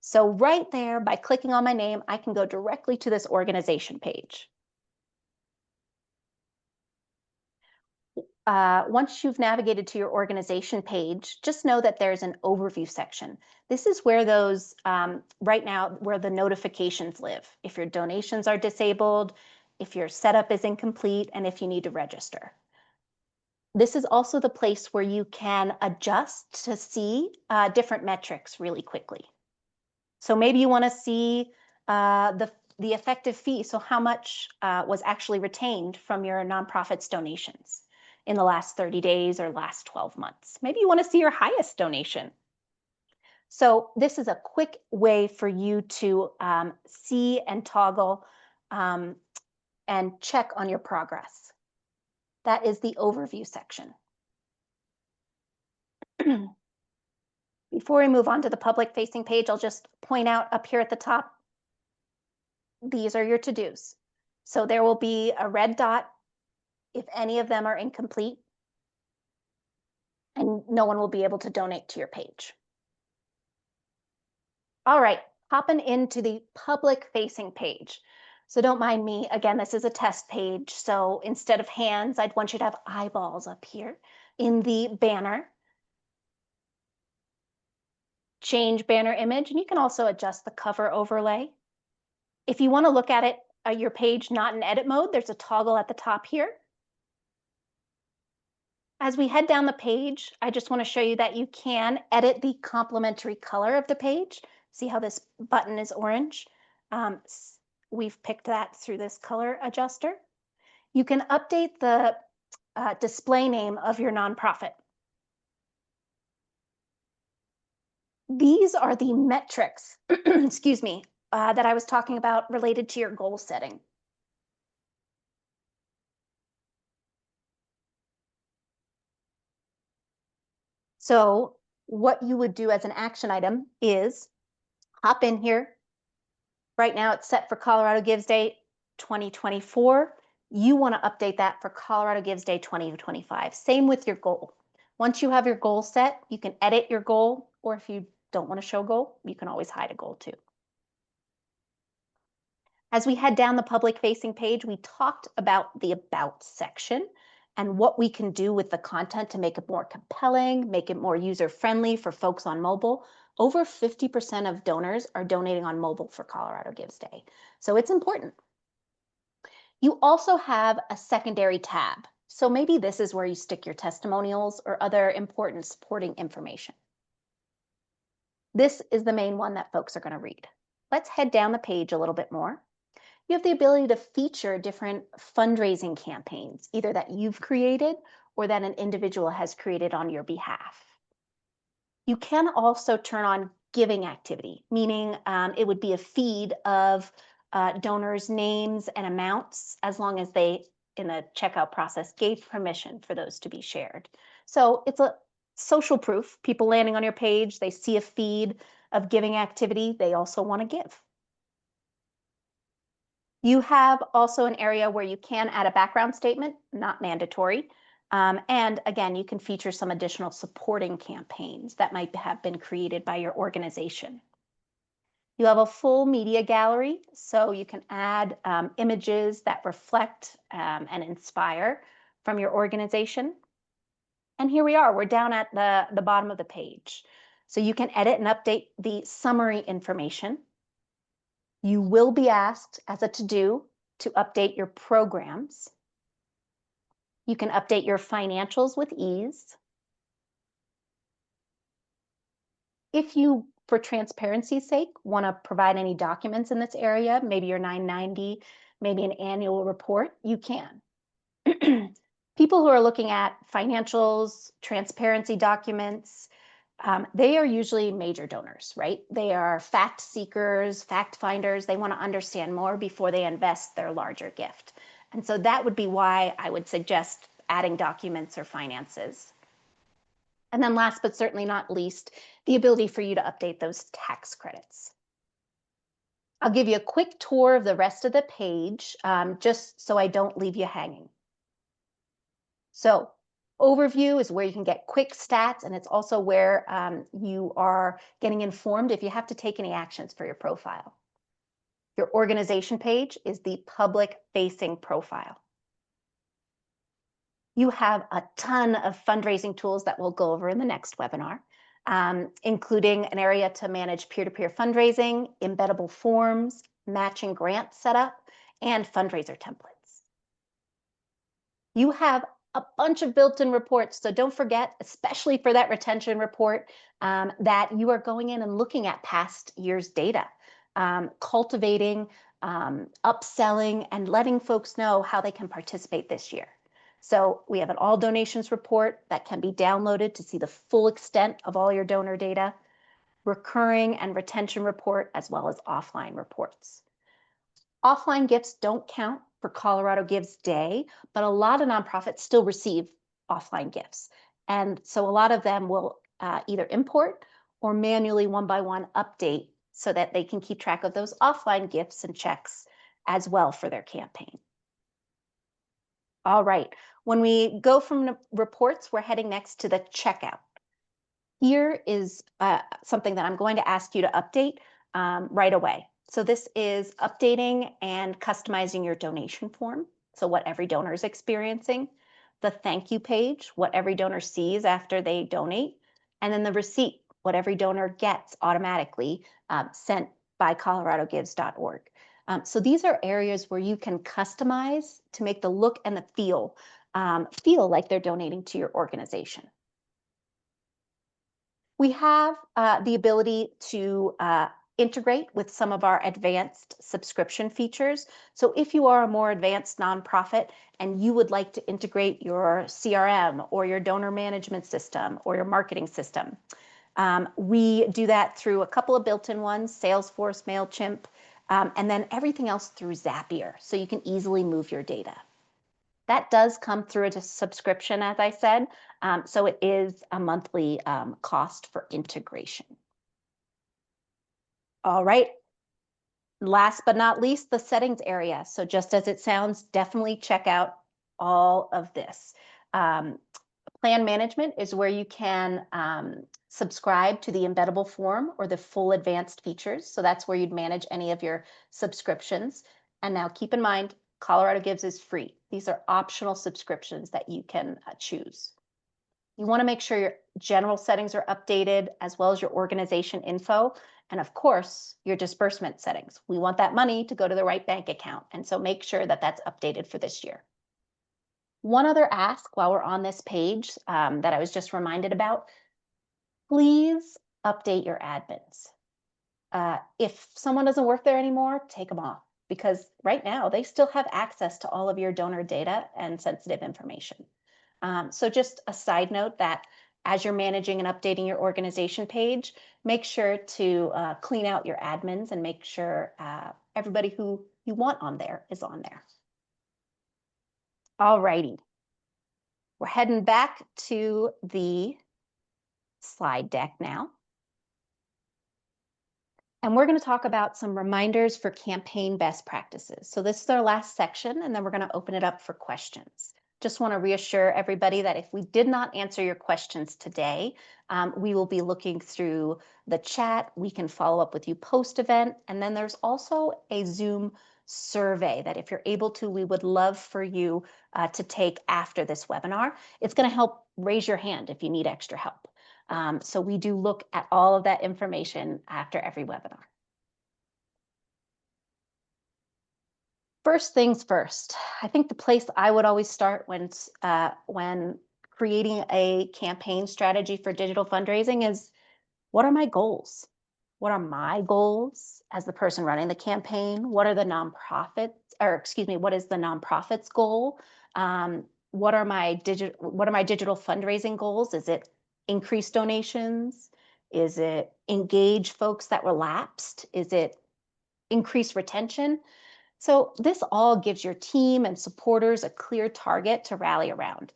So right there, by clicking on my name, I can go directly to this organization page. Once you've navigated to your organization page, just know that there's an overview section. This is where those, right now, where the notifications live. If your donations are disabled, if your setup is incomplete, and if you need to register. This is also the place where you can adjust to see different metrics really quickly. So maybe you want to see the effective fee, so how much was actually retained from your nonprofit's donations in the last 30 days or last 12 months. Maybe you want to see your highest donation. So this is a quick way for you to see and toggle and check on your progress. That is the overview section. Before we move on to the public-facing page, I'll just point out up here at the top, these are your to-dos. So there will be a red dot if any of them are incomplete, and no one will be able to donate to your page. All right, hopping into the public-facing page. So don't mind me, again, this is a test page. So instead of hands, I'd want you to have eyeballs up here in the banner. Change banner image, and you can also adjust the cover overlay. If you want to look at it, your page not in edit mode, there's a toggle at the top here. As we head down the page, I just want to show you that you can edit the complementary color of the page. See how this button is orange? We've picked that through this color adjuster. You can update the display name of your nonprofit. These are the metrics, excuse me, that I was talking about related to your goal setting. So what you would do as an action item is hop in here. Right now it's set for Colorado Gives Day 2024. You want to update that for Colorado Gives Day 2025. Same with your goal. Once you have your goal set, you can edit your goal, or if you don't want to show goal, you can always hide a goal too. As we head down the public-facing page, we talked about the About section and what we can do with the content to make it more compelling, make it more user-friendly for folks on mobile. Over 50% of donors are donating on mobile for Colorado Gives Day, so it's important. You also have a secondary tab, so maybe this is where you stick your testimonials or other important supporting information. This is the main one that folks are going to read. Let's head down the page a little bit more. You have the ability to feature different fundraising campaigns, either that you've created or that an individual has created on your behalf. You can also turn on giving activity, meaning it would be a feed of donors' names and amounts as long as they, in the checkout process, gave permission for those to be shared. So it's a social proof. People landing on your page, they see a feed of giving activity, they also want to give. You have also an area where you can add a background statement, not mandatory. And again, you can feature some additional supporting campaigns that might have been created by your organization. You have a full media gallery, so you can add images that reflect and inspire from your organization. And here we are, we're down at the bottom of the page. So you can edit and update the summary information. You will be asked as a to-do to update your programs. You can update your financials with ease. If you, for transparency's sake, want to provide any documents in this area, maybe your 990, maybe an annual report, you can. People who are looking at financials, transparency documents, they are usually major donors, right? They are fact seekers, fact finders. They want to understand more before they invest their larger gift. And so that would be why I would suggest adding documents or finances. And then last but certainly not least, the ability for you to update those tax credits. I'll give you a quick tour of the rest of the page, just so I don't leave you hanging. So overview is where you can get quick stats, and it's also where you are getting informed if you have to take any actions for your profile. Your organization page is the public-facing profile. You have a ton of fundraising tools that we'll go over in the next webinar, including an area to manage peer-to-peer fundraising, embeddable forms, matching grant setup, and fundraiser templates. You have a bunch of built-in reports, so don't forget, especially for that retention report, that you are going in and looking at past year's data, cultivating, upselling, and letting folks know how they can participate this year. So we have an all donations report that can be downloaded to see the full extent of all your donor data, recurring and retention report, as well as offline reports. Offline gifts don't count for Colorado Gives Day, but a lot of nonprofits still receive offline gifts. And so a lot of them will either import or manually one by one update so that they can keep track of those offline gifts and checks as well for their campaign. All right, when we go from the reports, we're heading next to the checkout. Here is something that I'm going to ask you to update right away. So this is updating and customizing your donation form. So what every donor is experiencing, the thank you page, what every donor sees after they donate, and then the receipt, what every donor gets automatically sent by coloradogives.org. So these are areas where you can customize to make the look and the feel like they're donating to your organization. We have the ability to integrate with some of our advanced subscription features. So if you are a more advanced nonprofit and you would like to integrate your CRM or your donor management system or your marketing system, we do that through a couple of built-in ones, Salesforce, MailChimp, and then everything else through Zapier. So you can easily move your data. That does come through as a subscription, as I said. So it is a monthly cost for integration. All right. Last but not least, the settings area. So just as it sounds, definitely check out all of this. Plan management is where you can subscribe to the embeddable form or the full advanced features. So that's where you'd manage any of your subscriptions. And now keep in mind, Colorado Gives is free. These are optional subscriptions that you can choose. You want to make sure your general settings are updated as well as your organization info. And of course, your disbursement settings. We want that money to go to the right bank account. And so make sure that that's updated for this year. One other ask while we're on this page that I was just reminded about, please update your admins. If someone doesn't work there anymore, take them off because right now they still have access to all of your donor data and sensitive information. So just a side note that as you're managing and updating your organization page, make sure to clean out your admins and make sure everybody who you want on there is on there. All righty. We're heading back to the slide deck now. And we're going to talk about some reminders for campaign best practices. So this is our last section, and then we're going to open it up for questions. Just want to reassure everybody that if we did not answer your questions today, we will be looking through the chat. We can follow up with you post-event. And then there's also a Zoom survey that if you're able to, we would love for you to take after this webinar. It's going to help raise your hand if you need extra help. So we do look at all of that information after every webinar. First things first, I think the place I would always start when creating a campaign strategy for digital fundraising is, what are my goals? What are my goals as the person running the campaign? What are the nonprofits, or excuse me, what is the nonprofit's goal? What are my digital fundraising goals? Is it increase donations? Is it engage folks that were lapsed? Is it increase retention? So this all gives your team and supporters a clear target to rally around.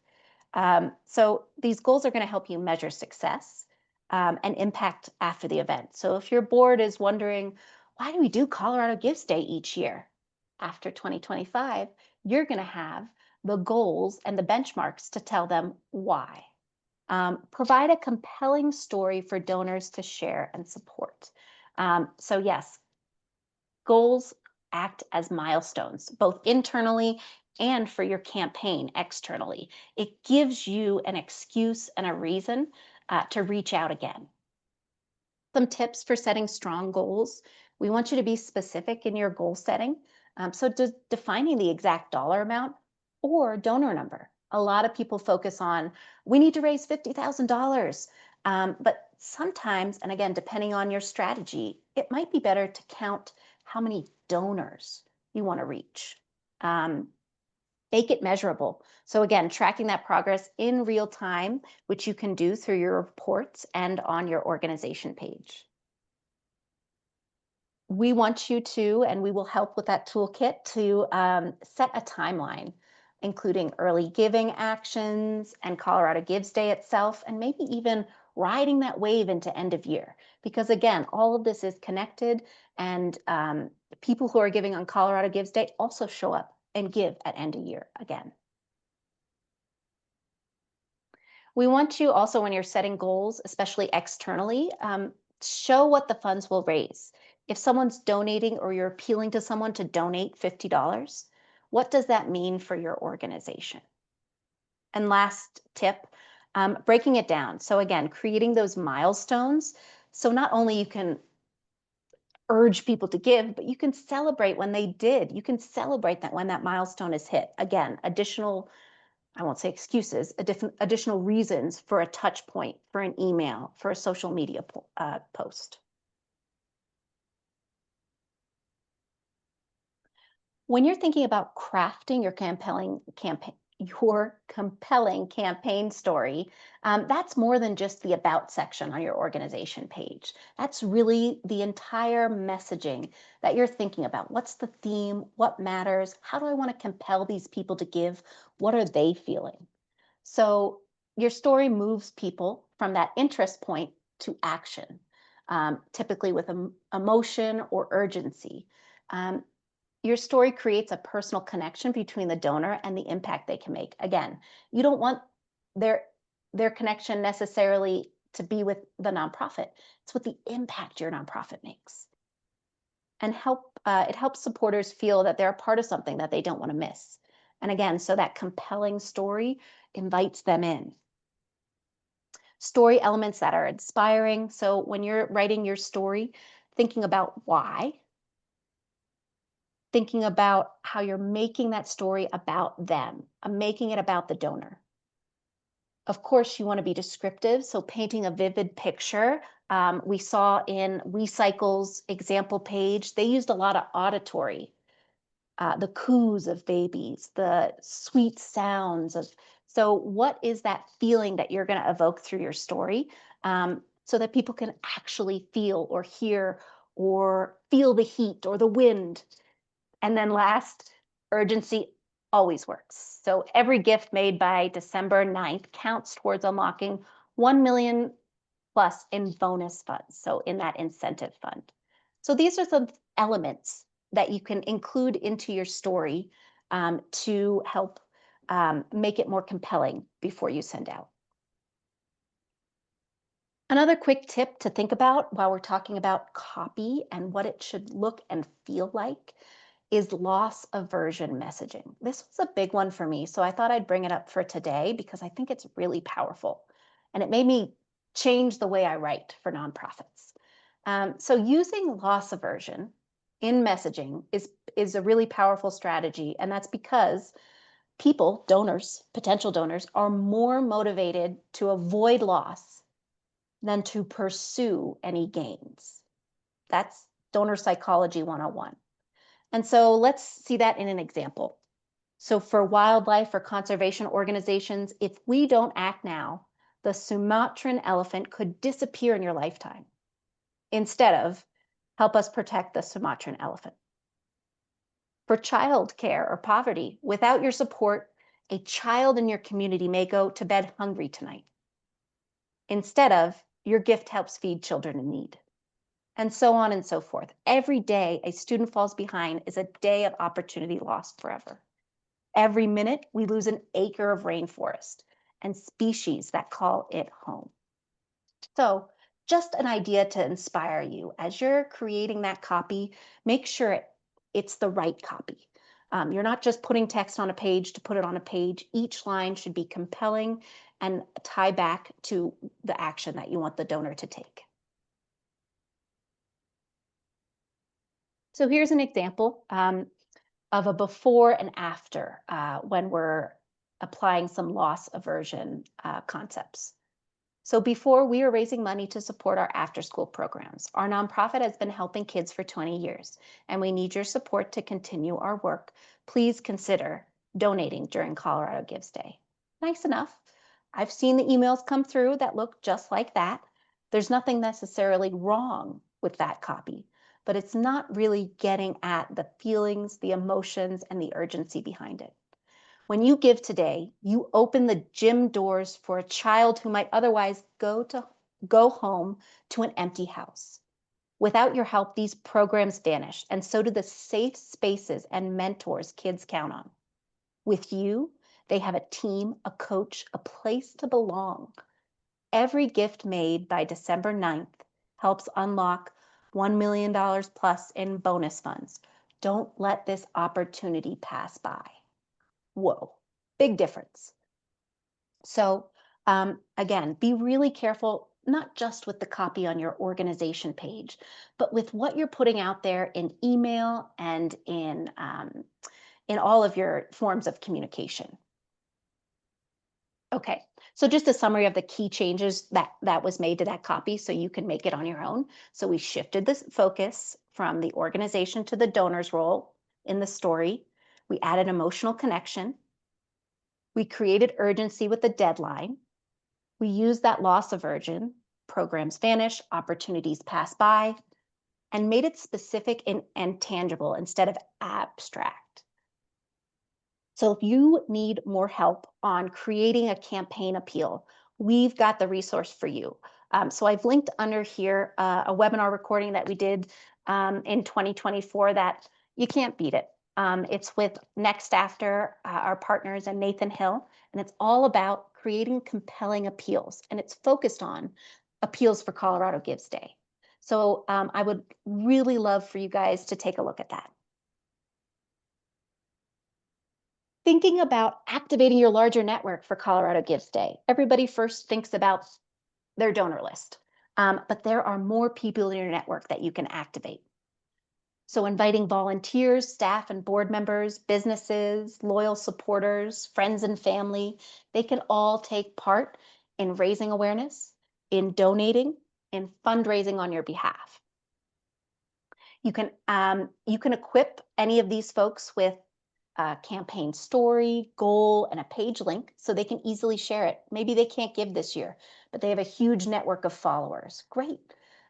So these goals are going to help you measure success and impact after the event. So if your board is wondering, why do we do Colorado Gives Day each year? After 2025, you're going to have the goals and the benchmarks to tell them why. Provide a compelling story for donors to share and support. So yes, goals act as milestones, both internally and for your campaign externally. It gives you an excuse and a reason to reach out again. Some tips for setting strong goals. We want you to be specific in your goal setting. So defining the exact dollar amount or donor number. A lot of people focus on, we need to raise $50,000. But sometimes, and again, depending on your strategy, it might be better to count how many donors you want to reach. Make it measurable. So again, tracking that progress in real time, which you can do through your reports and on your organization page. We want you to, and we will help with that toolkit to set a timeline, including early giving actions and Colorado Gives Day itself, and maybe even riding that wave into end of year. Because again, all of this is connected, and people who are giving on Colorado Gives Day also show up and give at end of year again. We want you also, when you're setting goals, especially externally, show what the funds will raise. If someone's donating or you're appealing to someone to donate $50, what does that mean for your organization? And last tip, breaking it down. So again, creating those milestones. So not only you can urge people to give, but you can celebrate when they did. You can celebrate that when that milestone is hit. Again, additional, I won't say excuses, additional reasons for a touch point, for an email, for a social media post. When you're thinking about crafting your compelling campaign story, that's more than just the about section on your organization page. That's really the entire messaging that you're thinking about. What's the theme? What matters? How do I want to compel these people to give? What are they feeling? So your story moves people from that interest point to action, typically with emotion or urgency. Um, your story creates a personal connection between the donor and the impact they can make. Again, you don't want their their connection necessarily to be with the nonprofit. It's what the impact your nonprofit makes, and it helps supporters feel that they're a part of something that they don't want to miss. And again, so that compelling story invites them in. Story elements that are inspiring. So when you're writing your story, thinking about why, thinking about how you're making that story about them, making it about the donor. Of course, you want to be descriptive, so painting a vivid picture. We saw in Recycle's example page, they used a lot of auditory, the coos of babies, the sweet sounds of. So, what is that feeling that you're going to evoke through your story, so that people can actually feel or hear or feel the heat or the wind? And then last, urgency always works. So every gift made by December 9th counts towards unlocking 1 million plus in bonus funds, so in that incentive fund. So these are some elements that you can include into your story, to help make it more compelling before you send out. Another quick tip to think about while we're talking about copy and what it should look and feel like is loss aversion messaging. This was a big one for me, so I thought I'd bring it up for today because I think it's really powerful. And it made me change the way I write for nonprofits. So using loss aversion in messaging is a really powerful strategy. And that's because people, donors, potential donors, are more motivated to avoid loss than to pursue any gains. That's donor psychology 101. And so let's see that in an example. So for wildlife or conservation organizations, if we don't act now, the Sumatran elephant could disappear in your lifetime. Instead of help us protect the Sumatran elephant. For child care or poverty, without your support, a child in your community may go to bed hungry tonight. Instead of your gift helps feed children in need. And so on and so forth. Every day a student falls behind is a day of opportunity lost forever. Every minute we lose an acre of rainforest and species that call it home. So just an idea to inspire you as you're creating that copy, make sure it's the right copy. You're not just putting text on a page to put it on a page. Each line should be compelling and tie back to the action that you want the donor to take. So here's an example, of a before and after, when we're applying some loss aversion concepts. So before, we were raising money to support our after-school programs. Our nonprofit has been helping kids for 20 years, and we need your support to continue our work. Please consider donating during Colorado Gives Day. Nice enough. I've seen the emails come through that look just like that. There's nothing necessarily wrong with that copy, but it's not really getting at the feelings, the emotions, and the urgency behind it. When you give today, you open the gym doors for a child who might otherwise go home to an empty house. Without your help, these programs vanish, and so do the safe spaces and mentors kids count on. With you, they have a team, a coach, a place to belong. Every gift made by December 9th helps unlock $1 million plus in bonus funds. Don't let this opportunity pass by. Whoa, big difference. So again, be really careful not just with the copy on your organization page, but with what you're putting out there in email and in all of your forms of communication. Okay, so just a summary of the key changes that was made to that copy so you can make it on your own. So we shifted this focus from the organization to the donor's role in the story. We added emotional connection. We created urgency with the deadline. We used that loss aversion, programs vanish, opportunities pass by, and made it specific and tangible instead of abstract. So if you need more help on creating a campaign appeal, we've got the resource for you. So I've linked under here a webinar recording that we did in 2024 that you can't beat it. It's with Next After, our partners, and Nathan Hill, and it's all about creating compelling appeals, and it's focused on appeals for Colorado Gives Day. So I would really love for you guys to take a look at that. Thinking about activating your larger network for Colorado Gives Day. Everybody first thinks about their donor list, but there are more people in your network that you can activate. So inviting volunteers, staff and board members, businesses, loyal supporters, friends and family, they can all take part in raising awareness, in donating, in fundraising on your behalf. You can equip any of these folks with a campaign story, goal, and a page link so they can easily share it. Maybe they can't give this year, but they have a huge network of followers. Great.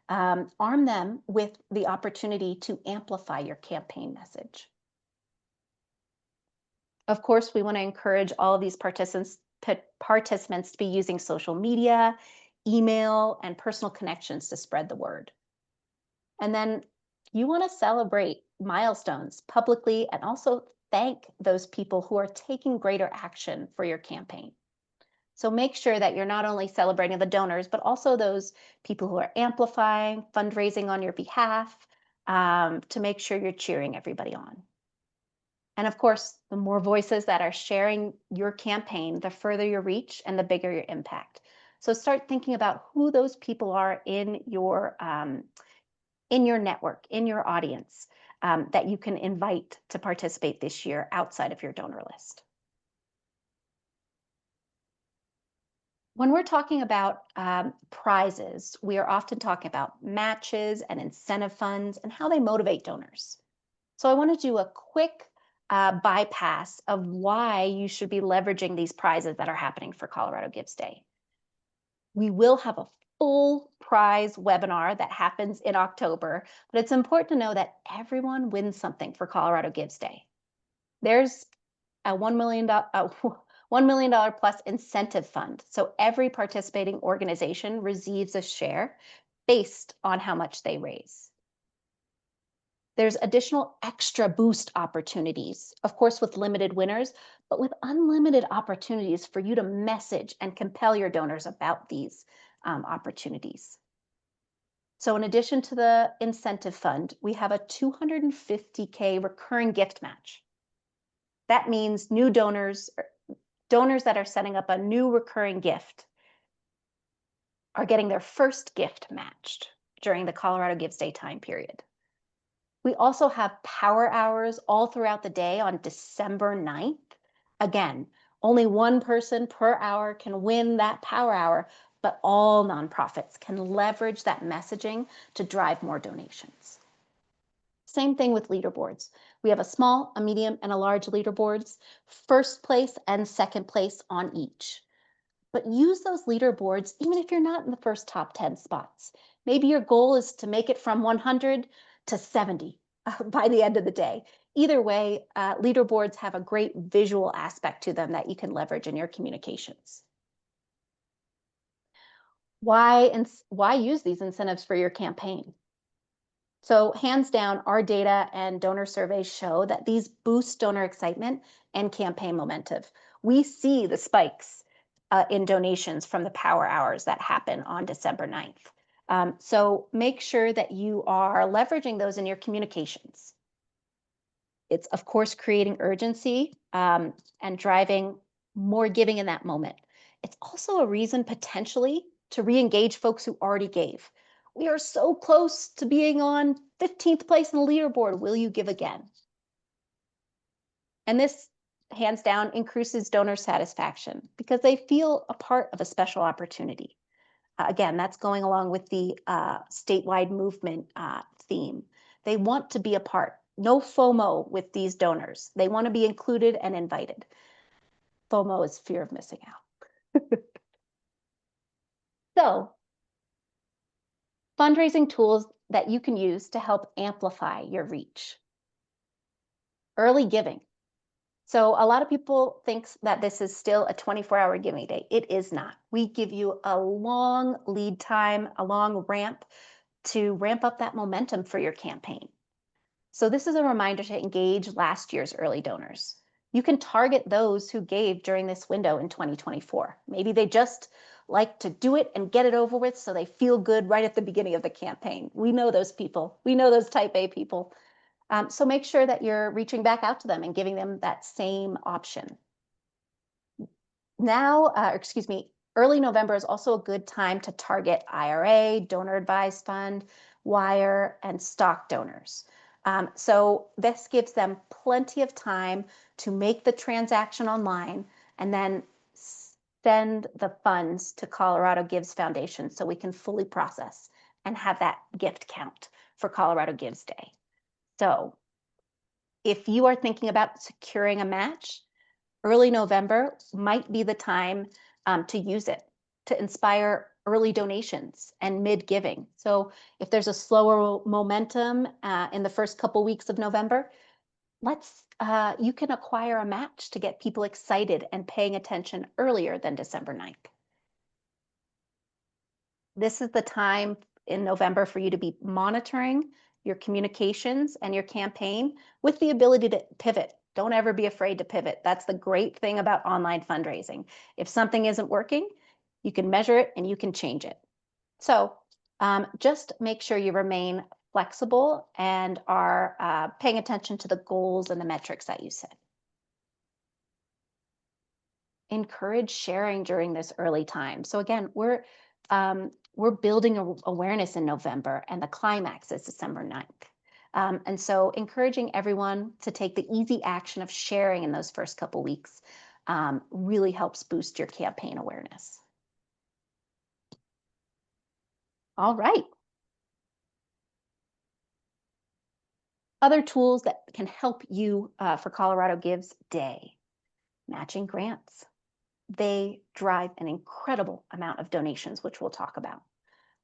Arm them with the opportunity to amplify your campaign message. Of course, we want to encourage all of these participants to be using social media, email, and personal connections to spread the word. And then you want to celebrate milestones publicly and also thank those people who are taking greater action for your campaign. So make sure that you're not only celebrating the donors, but also those people who are amplifying, fundraising on your behalf, to make sure you're cheering everybody on. And of course, the more voices that are sharing your campaign, the further your reach and the bigger your impact. So start thinking about who those people are in your network, in your audience, that you can invite to participate this year outside of your donor list. When we're talking about prizes, we are often talking about matches and incentive funds and how they motivate donors. So I want to do a quick bypass of why you should be leveraging these prizes that are happening for Colorado Gives Day. We will have a full prize webinar that happens in October, but it's important to know that everyone wins something for Colorado Gives Day. There's a $1 million plus incentive fund. So every participating organization receives a share based on how much they raise. There's additional extra boost opportunities, of course, with limited winners, but with unlimited opportunities for you to message and compel your donors about these opportunities. So in addition to the incentive fund, we have a $250K recurring gift match. That means new donors that are setting up a new recurring gift are getting their first gift matched during the Colorado Gives Day time period. We also have power hours all throughout the day on December 9th. Again, only one person per hour can win that power hour, but all nonprofits can leverage that messaging to drive more donations. Same thing with leaderboards. We have a small, a medium, and a large leaderboards, first place and second place on each. But use those leaderboards even if you're not in the first top 10 spots. Maybe your goal is to make it from 100 to 70 by the end of the day. Either way, leaderboards have a great visual aspect to them that you can leverage in your communications. Why use these incentives for your campaign? So hands down, our data and donor surveys show that these boost donor excitement and campaign momentum. We see the spikes in donations from the power hours that happen on December 9th. So make sure that you are leveraging those in your communications. It's, of course, creating urgency and driving more giving in that moment. It's also a reason potentially to re-engage folks who already gave. We are so close to being on 15th place in the leaderboard. Will you give again? And this, hands down, increases donor satisfaction because they feel a part of a special opportunity. Again, that's going along with the statewide movement theme. They want to be a part. No FOMO with these donors. They want to be included and invited. FOMO is fear of missing out. So, fundraising tools that you can use to help amplify your reach. Early giving. So a lot of people think that this is still a 24-hour giving day. It is not. We give you a long lead time, a long ramp to ramp up that momentum for your campaign. So this is a reminder to engage last year's early donors. You can target those who gave during this window in 2024. Maybe they just like to do it and get it over with so they feel good right at the beginning of the campaign. We know those people. We know those type A people. So make sure that you're reaching back out to them and giving them that same option. Now, early November is also a good time to target IRA, donor advised fund, wire, and stock donors. So this gives them plenty of time to make the transaction online and then send the funds to Colorado Gives Foundation so we can fully process and have that gift count for Colorado Gives Day. So if you are thinking about securing a match, early November might be the time to use it to inspire early donations and mid-giving. So if there's a slower momentum in the first couple weeks of November, you can acquire a match to get people excited and paying attention earlier than December 9th. This is the time in November for you to be monitoring your communications and your campaign with the ability to pivot. Don't ever be afraid to pivot. That's the great thing about online fundraising. If something isn't working, you can measure it and you can change it. So just make sure you remain flexible and are paying attention to the goals and the metrics that you set. Encourage sharing during this early time. So again, we're building awareness in November and the climax is December 9th. And so encouraging everyone to take the easy action of sharing in those first couple weeks really helps boost your campaign awareness. All right. Other tools that can help you for Colorado Gives Day. Matching grants. They drive an incredible amount of donations, which we'll talk about.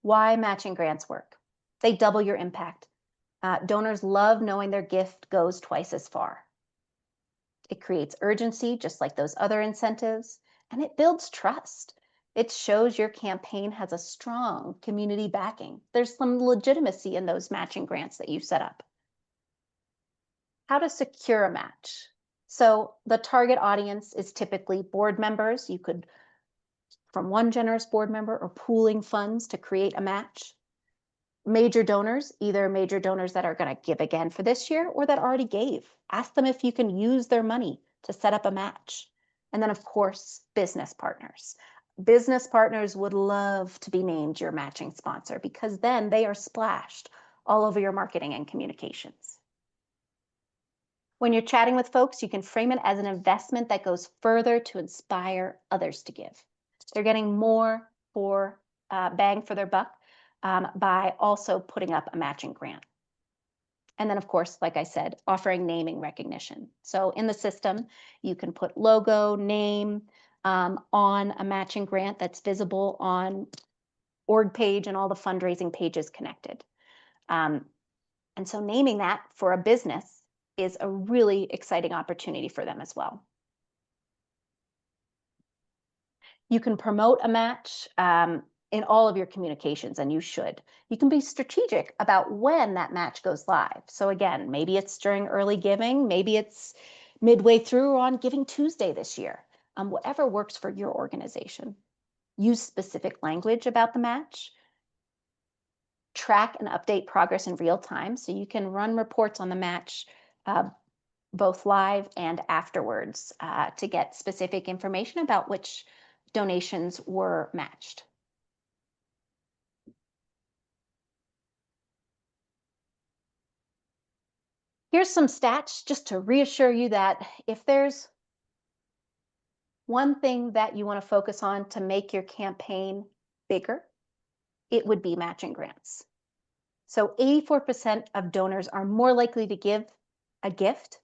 Why matching grants work. They double your impact. Donors love knowing their gift goes twice as far. It creates urgency, just like those other incentives, and it builds trust. It shows your campaign has a strong community backing. There's some legitimacy in those matching grants that you set up. How to secure a match. So the target audience is typically board members. You could, from one generous board member, or pooling funds to create a match. Major donors, either major donors that are going to give again for this year or that already gave. Ask them if you can use their money to set up a match. And then, of course, business partners. Business partners would love to be named your matching sponsor because then they are splashed all over your marketing and communications. When you're chatting with folks, you can frame it as an investment that goes further to inspire others to give. They're getting more for bang for their buck by also putting up a matching grant. And then, of course, like I said, offering naming recognition. So in the system, you can put logo, name on a matching grant that's visible on org page and all the fundraising pages connected. And so naming that for a business is a really exciting opportunity for them as well. You can promote a match in all of your communications, and you should. You can be strategic about when that match goes live. So again, maybe it's during early giving, maybe it's midway through or on Giving Tuesday this year, whatever works for your organization. Use specific language about the match. Track and update progress in real time so you can run reports on the match both live and afterwards to get specific information about which donations were matched. Here's some stats just to reassure you that if there's one thing that you want to focus on to make your campaign bigger, it would be matching grants. So 84% of donors are more likely to give a gift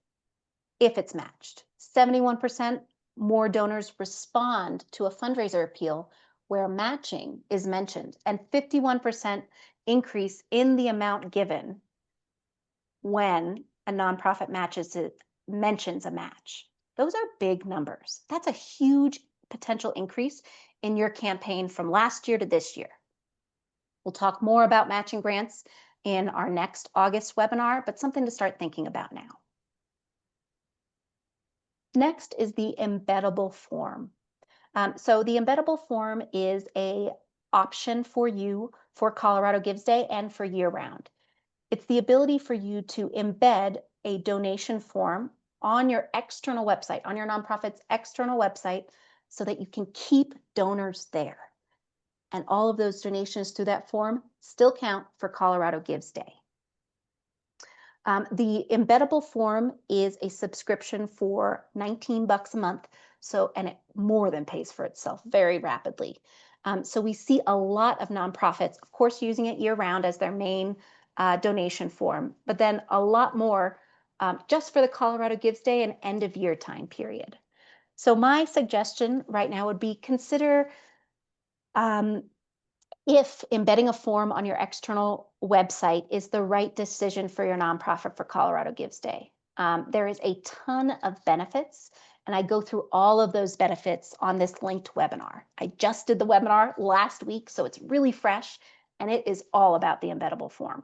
if it's matched. 71% more donors respond to a fundraiser appeal where matching is mentioned, and 51% increase in the amount given when a nonprofit mentions a match. Those are big numbers. That's a huge potential increase in your campaign from last year to this year. We'll talk more about matching grants in our next August webinar, but something to start thinking about now. Next is the embeddable form. So the embeddable form is an option for you for Colorado Gives Day and for year-round. It's the ability for you to embed a donation form on your external website, on your nonprofit's external website, so that you can keep donors there. And all of those donations through that form still count for Colorado Gives Day. The embeddable form is a subscription for $19 a month, and it more than pays for itself very rapidly. So we see a lot of nonprofits, of course, using it year-round as their main donation form, but then a lot more just for the Colorado Gives Day and end-of-year time period. So my suggestion right now would be consider if embedding a form on your external website is the right decision for your nonprofit for Colorado Gives Day. There is a ton of benefits, and I go through all of those benefits on this linked webinar. I just did the webinar last week, so it's really fresh, and it is all about the embeddable form.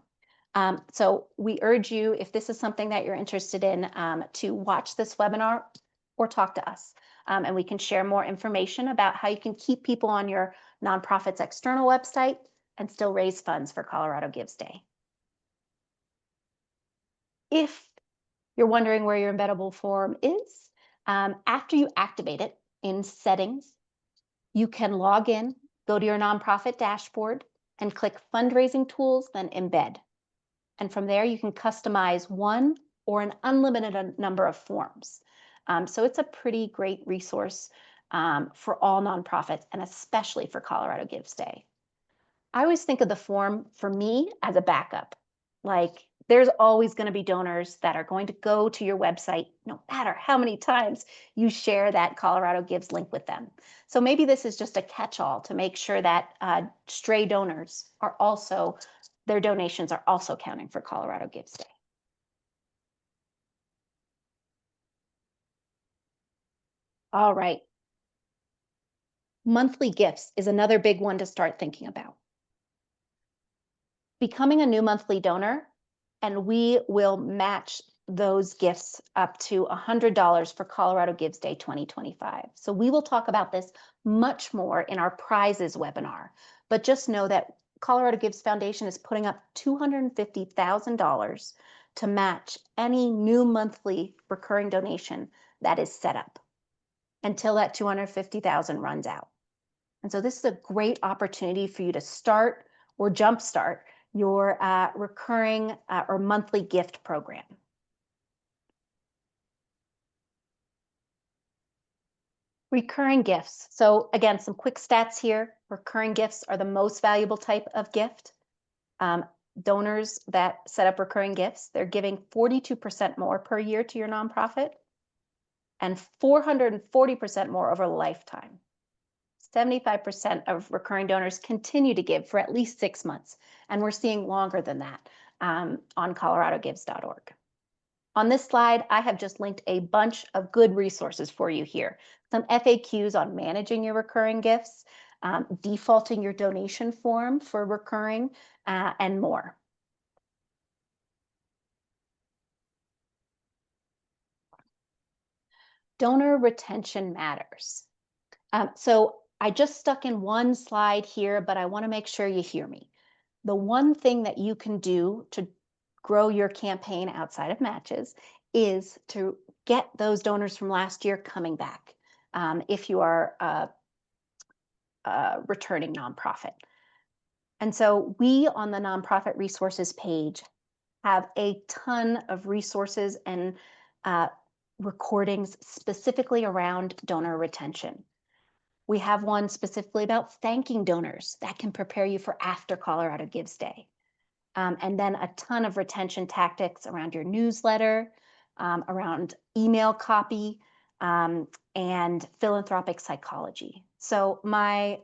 So we urge you, if this is something that you're interested in, to watch this webinar or talk to us. And we can share more information about how you can keep people on your nonprofit's external website and still raise funds for Colorado Gives Day. If you're wondering where your embeddable form is, after you activate it in settings, you can log in, go to your nonprofit dashboard, and click Fundraising Tools, then Embed. And from there, you can customize one or an unlimited number of forms. So it's a pretty great resource for all nonprofits, and especially for Colorado Gives Day. I always think of the form for me as a backup. Like, there's always going to be donors that are going to go to your website no matter how many times you share that Colorado Gives link with them. So maybe this is just a catch-all to make sure that stray donors are also, their donations are also counting for Colorado Gives Day. All right. Monthly gifts is another big one to start thinking about. Becoming a new monthly donor, and we will match those gifts up to $100 for Colorado Gives Day 2025. So we will talk about this much more in our prizes webinar, but just know that Colorado Gives Foundation is putting up $250,000 to match any new monthly recurring donation that is set up until that $250,000 runs out. And so this is a great opportunity for you to start or jumpstart your recurring or monthly gift program. Recurring gifts. So again, some quick stats here. Recurring gifts are the most valuable type of gift. Donors that set up recurring gifts, they're giving 42% more per year to your nonprofit and 440% more over a lifetime. 75% of recurring donors continue to give for at least 6 months, and we're seeing longer than that on coloradogives.org. On this slide, I have just linked a bunch of good resources for you here. Some FAQs on managing your recurring gifts, defaulting your donation form for recurring, and more. Donor retention matters. So I just stuck in one slide here, but I want to make sure you hear me. The one thing that you can do to grow your campaign outside of matches is to get those donors from last year coming back if you are a returning nonprofit. And so we on the nonprofit resources page have a ton of resources and uh, recordings specifically around donor retention. We have one specifically about thanking donors that can prepare you for after Colorado Gives Day. And then a ton of retention tactics around your newsletter, around email copy, and philanthropic psychology. So my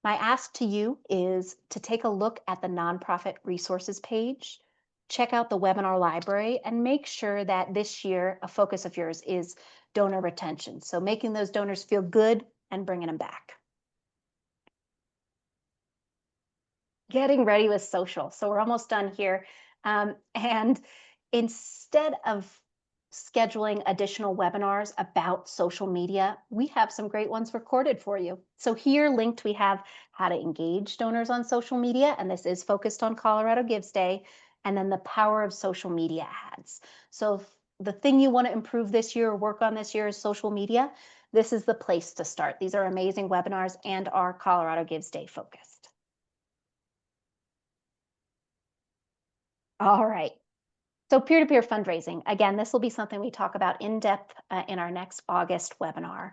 ask to you is to take a look at the nonprofit resources page, check out the webinar library, and make sure that this year a focus of yours is donor retention. So making those donors feel good and bringing them back. Getting ready with social. So we're almost done here. And instead of scheduling additional webinars about social media, we have some great ones recorded for you. So here linked, we have how to engage donors on social media, and this is focused on Colorado Gives Day, and then the power of social media ads. So if the thing you want to improve this year or work on this year is social media, this is the place to start. These are amazing webinars and are Colorado Gives Day focused. All right. So peer-to-peer fundraising, again, this will be something we talk about in depth in our next August webinar.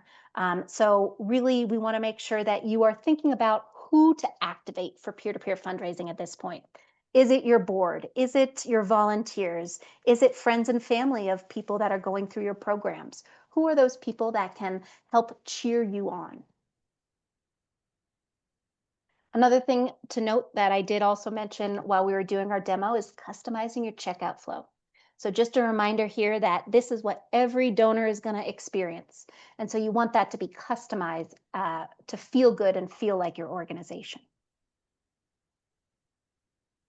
So really, we want to make sure that you are thinking about who to activate for peer-to-peer fundraising at this point. Is it your board? Is it your volunteers? Is it friends and family of people that are going through your programs? Who are those people that can help cheer you on? Another thing to note that I did also mention while we were doing our demo is customizing your checkout flow. So just a reminder here that this is what every donor is going to experience. And so you want that to be customized to feel good and feel like your organization.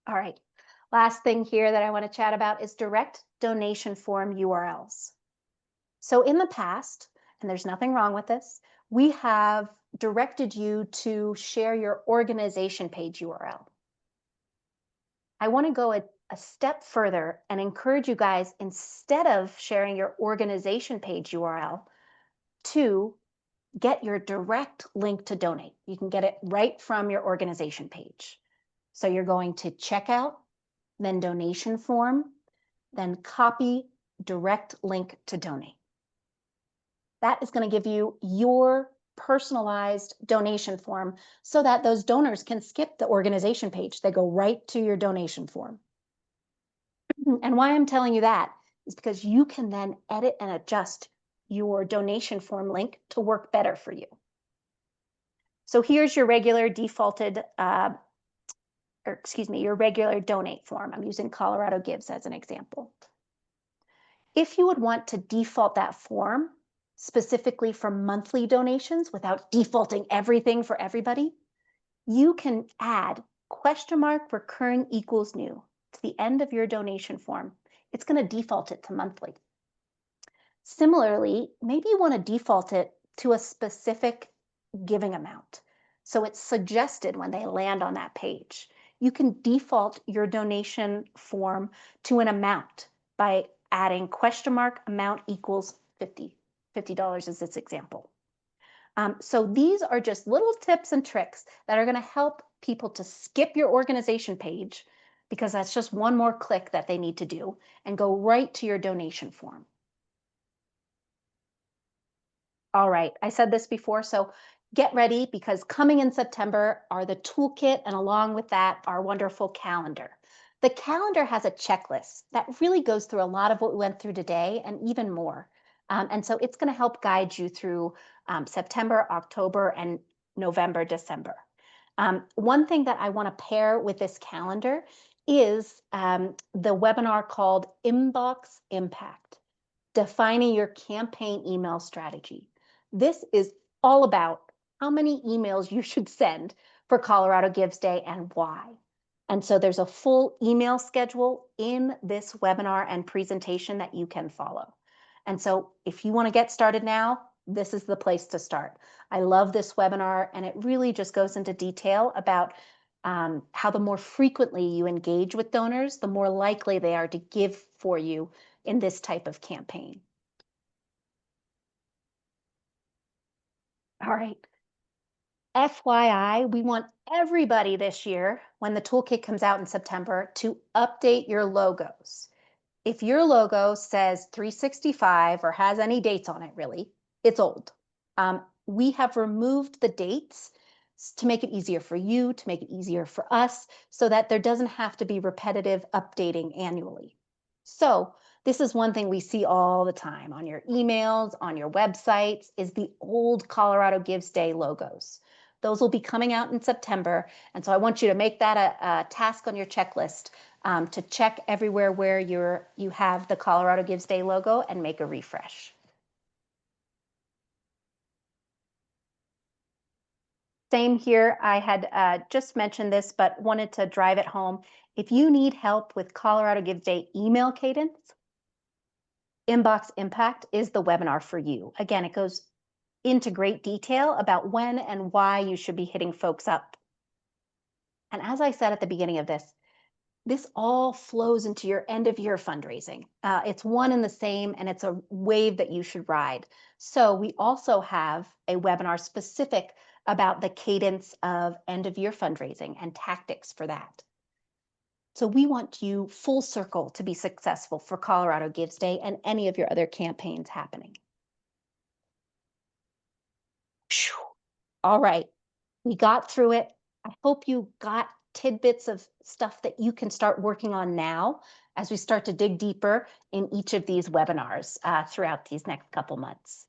All right. Last thing here that I want to chat about is direct donation form URLs. So in the past, and there's nothing wrong with this, we have directed you to share your organization page URL. I want to go a step further and encourage you guys, instead of sharing your organization page URL, to get your direct link to donate. You can get it right from your organization page. So you're going to checkout, then donation form, then copy direct link to donate. That is going to give you your personalized donation form so that those donors can skip the organization page. They go right to your donation form. And why I'm telling you that is because you can then edit and adjust your donation form link to work better for you. So here's your regular defaulted, your regular donate form. I'm using Colorado Gives as an example. If you would want to default that form specifically for monthly donations without defaulting everything for everybody, you can add $recurring equals new to the end of your donation form. It's going to default it to monthly. Similarly, maybe you want to default it to a specific giving amount. So it's suggested when they land on that page. You can default your donation form to an amount by adding amount equals 50. $50 is this example. So these are just little tips and tricks that are going to help people to skip your organization page, because that's just one more click that they need to do, and go right to your donation form. All right, I said this before, so get ready, because coming in September are the toolkit, and along with that, our wonderful calendar. The calendar has a checklist that really goes through a lot of what we went through today and even more. And so it's going to help guide you through September, October, and November, December. One thing that I want to pair with this calendar is the webinar called Inbox Impact, Defining Your Campaign Email Strategy. This is all about how many emails you should send for Colorado Gives Day and why. And so there's a full email schedule in this webinar and presentation that you can follow. And so if you want to get started now, this is the place to start. I love this webinar, and it really just goes into detail about how the more frequently you engage with donors, the more likely they are to give for you in this type of campaign. All right. FYI, we want everybody this year when the toolkit comes out in September to update your logos. If your logo says 365 or has any dates on it, really, it's old. We have removed the dates to make it easier for you, to make it easier for us, so that there doesn't have to be repetitive updating annually. So this is one thing we see all the time on your emails, on your websites, is the old Colorado Gives Day logos. Those will be coming out in September. And so I want you to make that a task on your checklist to check everywhere where you have the Colorado Gives Day logo and make a refresh. Same here. I had just mentioned this, but wanted to drive it home. If you need help with Colorado Gives Day email cadence, Inbox Impact is the webinar for you. Again, it goes into great detail about when and why you should be hitting folks up. And as I said at the beginning of this all flows into your end of year fundraising. It's one and the same, and it's a wave that you should ride. So we also have a webinar specific about the cadence of end of year fundraising and tactics for that. So we want you full circle to be successful for Colorado Gives Day and any of your other campaigns happening. All right, we got through it. I hope you got tidbits of stuff that you can start working on now as we start to dig deeper in each of these webinars throughout these next couple months.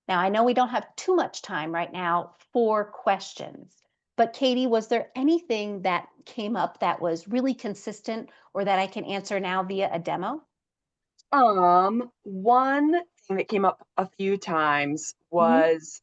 Now, I know we don't have too much time right now for questions, but Katie, was there anything that came up that was really consistent or that I can answer now via a demo? One thing that came up a few times Mhm. was,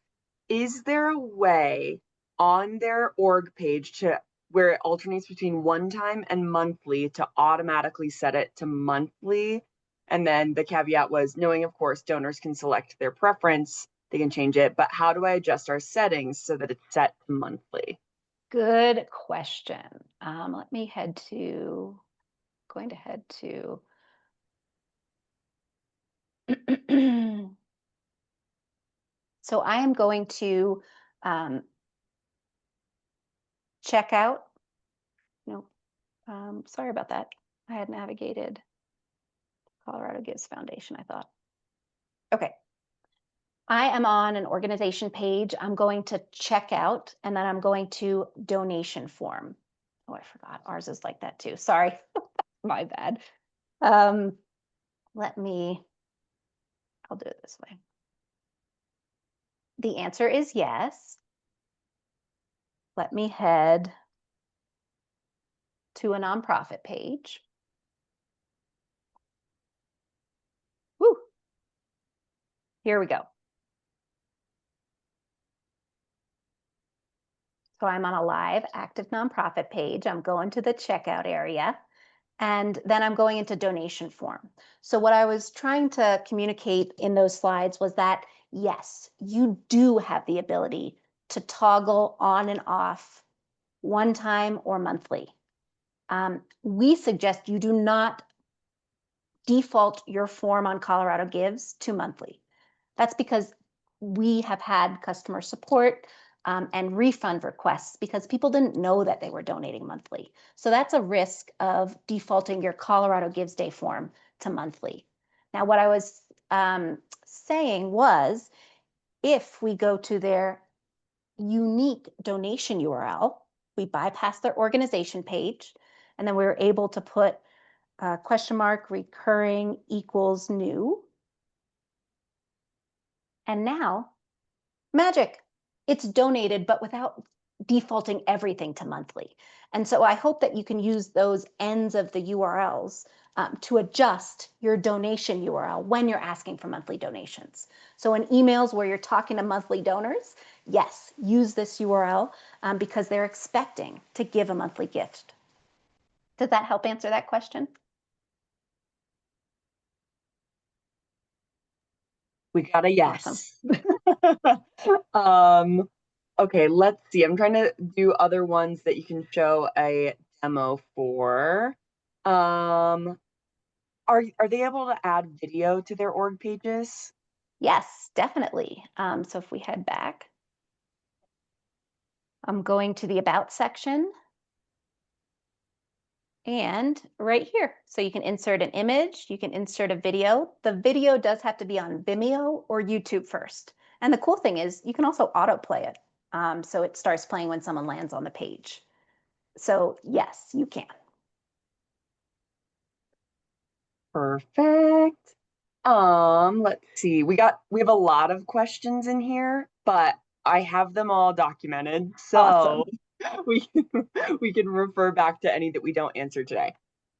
is there a way on their org page to where it alternates between one time and monthly to automatically set it to monthly? And then the caveat was knowing, of course, donors can select their preference, they can change it, but how do I adjust our settings so that it's set to monthly? Good question. Let me going to head to so I am going to check out. No, sorry about that. I had navigated Colorado Gives Foundation, I thought. Okay. I am on an organization page. I'm going to check out and then I'm going to donation form. Oh, I forgot. Ours is like that too. Sorry. My bad. Um, I'll do it this way. The answer is yes. Let me head to a nonprofit page. Woo, here we go. So I'm on a live active nonprofit page. I'm going to the checkout area and then I'm going into donation form. So what I was trying to communicate in those slides was that, yes, you do have the ability to toggle on and off one time or monthly. We suggest you do not default your form on Colorado Gives to monthly. That's because we have had customer support and refund requests because people didn't know that they were donating monthly. So that's a risk of defaulting your Colorado Gives Day form to monthly. Now, what I was saying was, if we go to their unique donation URL, we bypass their organization page, and then we were able to put question mark recurring equals new. And now, magic, it's donated, but without defaulting everything to monthly. And so I hope that you can use those ends of the URLs to adjust your donation URL when you're asking for monthly donations. So in emails where you're talking to monthly donors, yes, use this URL because they're expecting to give a monthly gift. Does that help answer that question? We got a Awesome. yes. um, okay, let's see. I'm trying to do other ones that you can show a demo for. Are they able to add video to their org pages? Yes, definitely. So if we head back, I'm going to the About section. And right here. So you can insert an image, you can insert a video. The video does have to be on Vimeo or YouTube first. And the cool thing is you can also autoplay it. So it starts playing when someone lands on the page. So yes, you can. Perfect. Let's see. We have a lot of questions in here, but I have them all documented, so Awesome. we can, we can refer back to any that we don't answer today.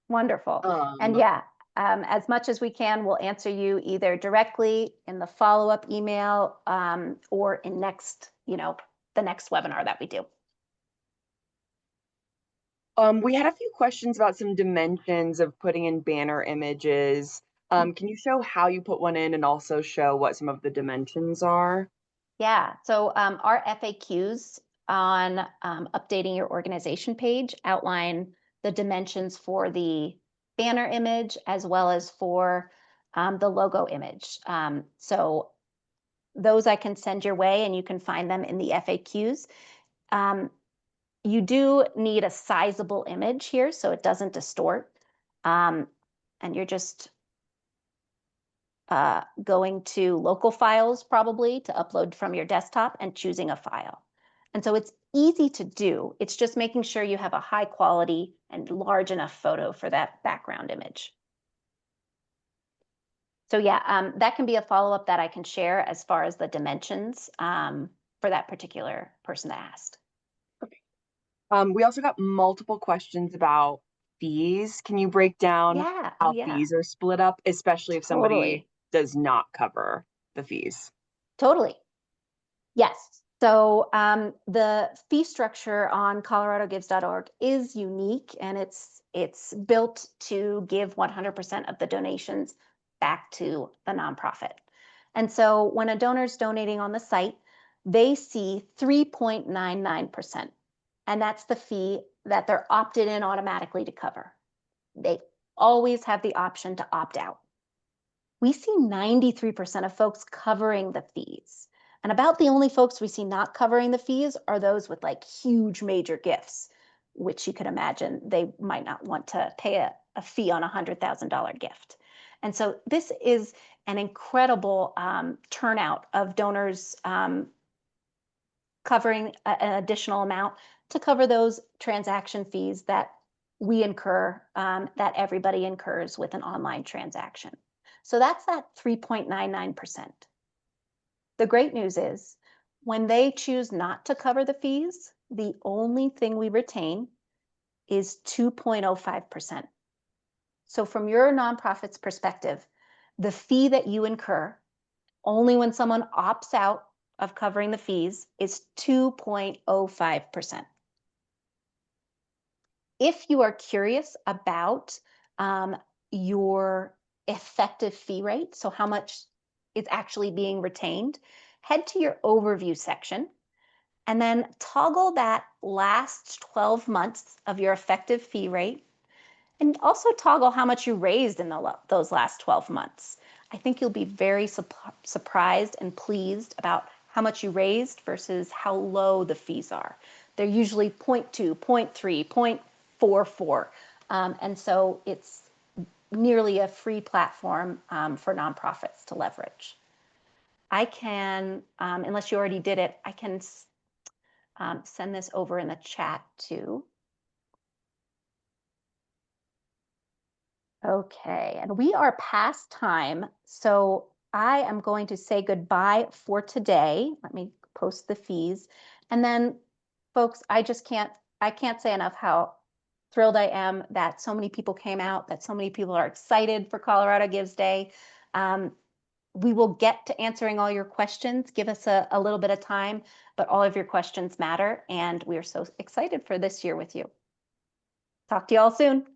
Wonderful. And Um, yeah, as much as we can, we'll answer you either directly in the follow-up email or in the next webinar that we do. we had a few questions about some dimensions of putting in banner images. Can you show how you put one in and also show what some of the dimensions are? Yeah, so our FAQs on updating your organization page outline the dimensions for the banner image as well as for the logo image. So those I can send your way and you can find them in the FAQs. Um, you do need a sizable image here so it doesn't distort. And you're just going to local files probably to upload from your desktop and choosing a file. And so it's easy to do. It's just making sure you have a high quality and large enough photo for that background image. So yeah, that can be a follow-up that I can share as far as the dimensions for that particular person that asked. We also got multiple questions about fees. Can you break down Yeah, oh how yeah, fees are split up, especially if somebody totally, does not cover the fees? totally. Yes. So the fee structure on coloradogives.org is unique and it's built to give 100% of the donations back to the nonprofit. And so when a donor is donating on the site, they see 3.99%. And that's the fee that they're opted in automatically to cover. They always have the option to opt out. We see 93% of folks covering the fees. And about the only folks we see not covering the fees are those with like huge major gifts, which you could imagine they might not want to pay a fee on a $100,000 gift. And so this is an incredible turnout of donors covering an additional amount to cover those transaction fees that we incur, that everybody incurs with an online transaction. So that's that 3.99%. The great news is when they choose not to cover the fees, the only thing we retain is 2.05%. So from your nonprofit's perspective, the fee that you incur only when someone opts out of covering the fees is 2.05%. If you are curious about your effective fee rate, so how much is actually being retained, head to your overview section and then toggle that last 12 months of your effective fee rate and also toggle how much you raised in those last 12 months. I think you'll be very surprised and pleased about how much you raised versus how low the fees are. They're usually 0.2, 0.3, 0.44. And so it's nearly a free platform for nonprofits to leverage. I can, unless you already did it, I can send this over in the chat too. Okay, and we are past time, so I am going to say goodbye for today. Let me post the fees. And then, folks, I can't say enough how thrilled I am that so many people came out, that so many people are excited for Colorado Gives Day. We will get to answering all your questions. Give us a little bit of time, but all of your questions matter, and we are so excited for this year with you. Talk to you all soon.